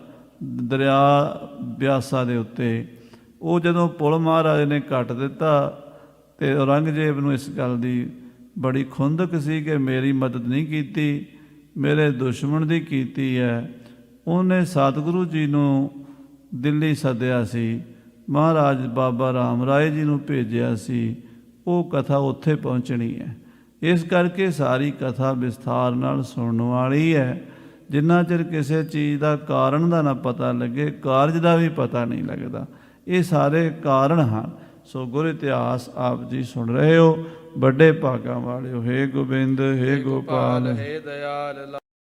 ਦਰਿਆ ਬਿਆਸਾ ਦੇ ਉੱਤੇ। ਉਹ ਜਦੋਂ ਪੁਲ ਮਹਾਰਾਜ ਨੇ ਕੱਟ ਦਿੱਤਾ, ਤੇ ਔਰੰਗਜ਼ੇਬ ਨੂੰ ਇਸ ਗੱਲ ਦੀ ਬੜੀ ਖੁੰਦਕ ਸੀ ਕਿ ਮੇਰੀ ਮਦਦ ਨਹੀਂ ਕੀਤੀ, ਮੇਰੇ ਦੁਸ਼ਮਣ ਦੀ ਕੀਤੀ ਹੈ। ਉਹਨੇ ਸਤਿਗੁਰੂ ਜੀ ਨੂੰ ਦਿੱਲੀ ਸੱਦਿਆ ਸੀ, ਮਹਾਰਾਜ ਬਾਬਾ ਰਾਮ ਰਾਏ ਜੀ ਨੂੰ ਭੇਜਿਆ ਸੀ, ਉਹ ਕਥਾ ਉੱਥੇ ਪਹੁੰਚਣੀ ਹੈ। ਇਸ ਕਰਕੇ ਸਾਰੀ ਕਥਾ ਵਿਸਥਾਰ ਨਾਲ ਸੁਣਨ ਵਾਲੀ ਹੈ। ਜਿੰਨਾ ਚਿਰ ਕਿਸੇ ਚੀਜ਼ ਦਾ ਕਾਰਨ ਦਾ ਨਾ ਪਤਾ ਲੱਗੇ, ਕਾਰਜ ਦਾ ਵੀ ਪਤਾ ਨਹੀਂ ਲੱਗਦਾ। ਇਹ ਸਾਰੇ ਕਾਰਨ ਹਨ। ਸੋ ਗੁਰ ਇਤਿਹਾਸ ਆਪ ਜੀ ਸੁਣ ਰਹੇ ਹੋ, ਵੱਡੇ ਭਾਗਾਂ ਵਾਲਿਓ। ਹੇ ਗੋਬਿੰਦ, ਹੇ ਗੋਪਾਲ, ਹੇ ਦਇਆਲ।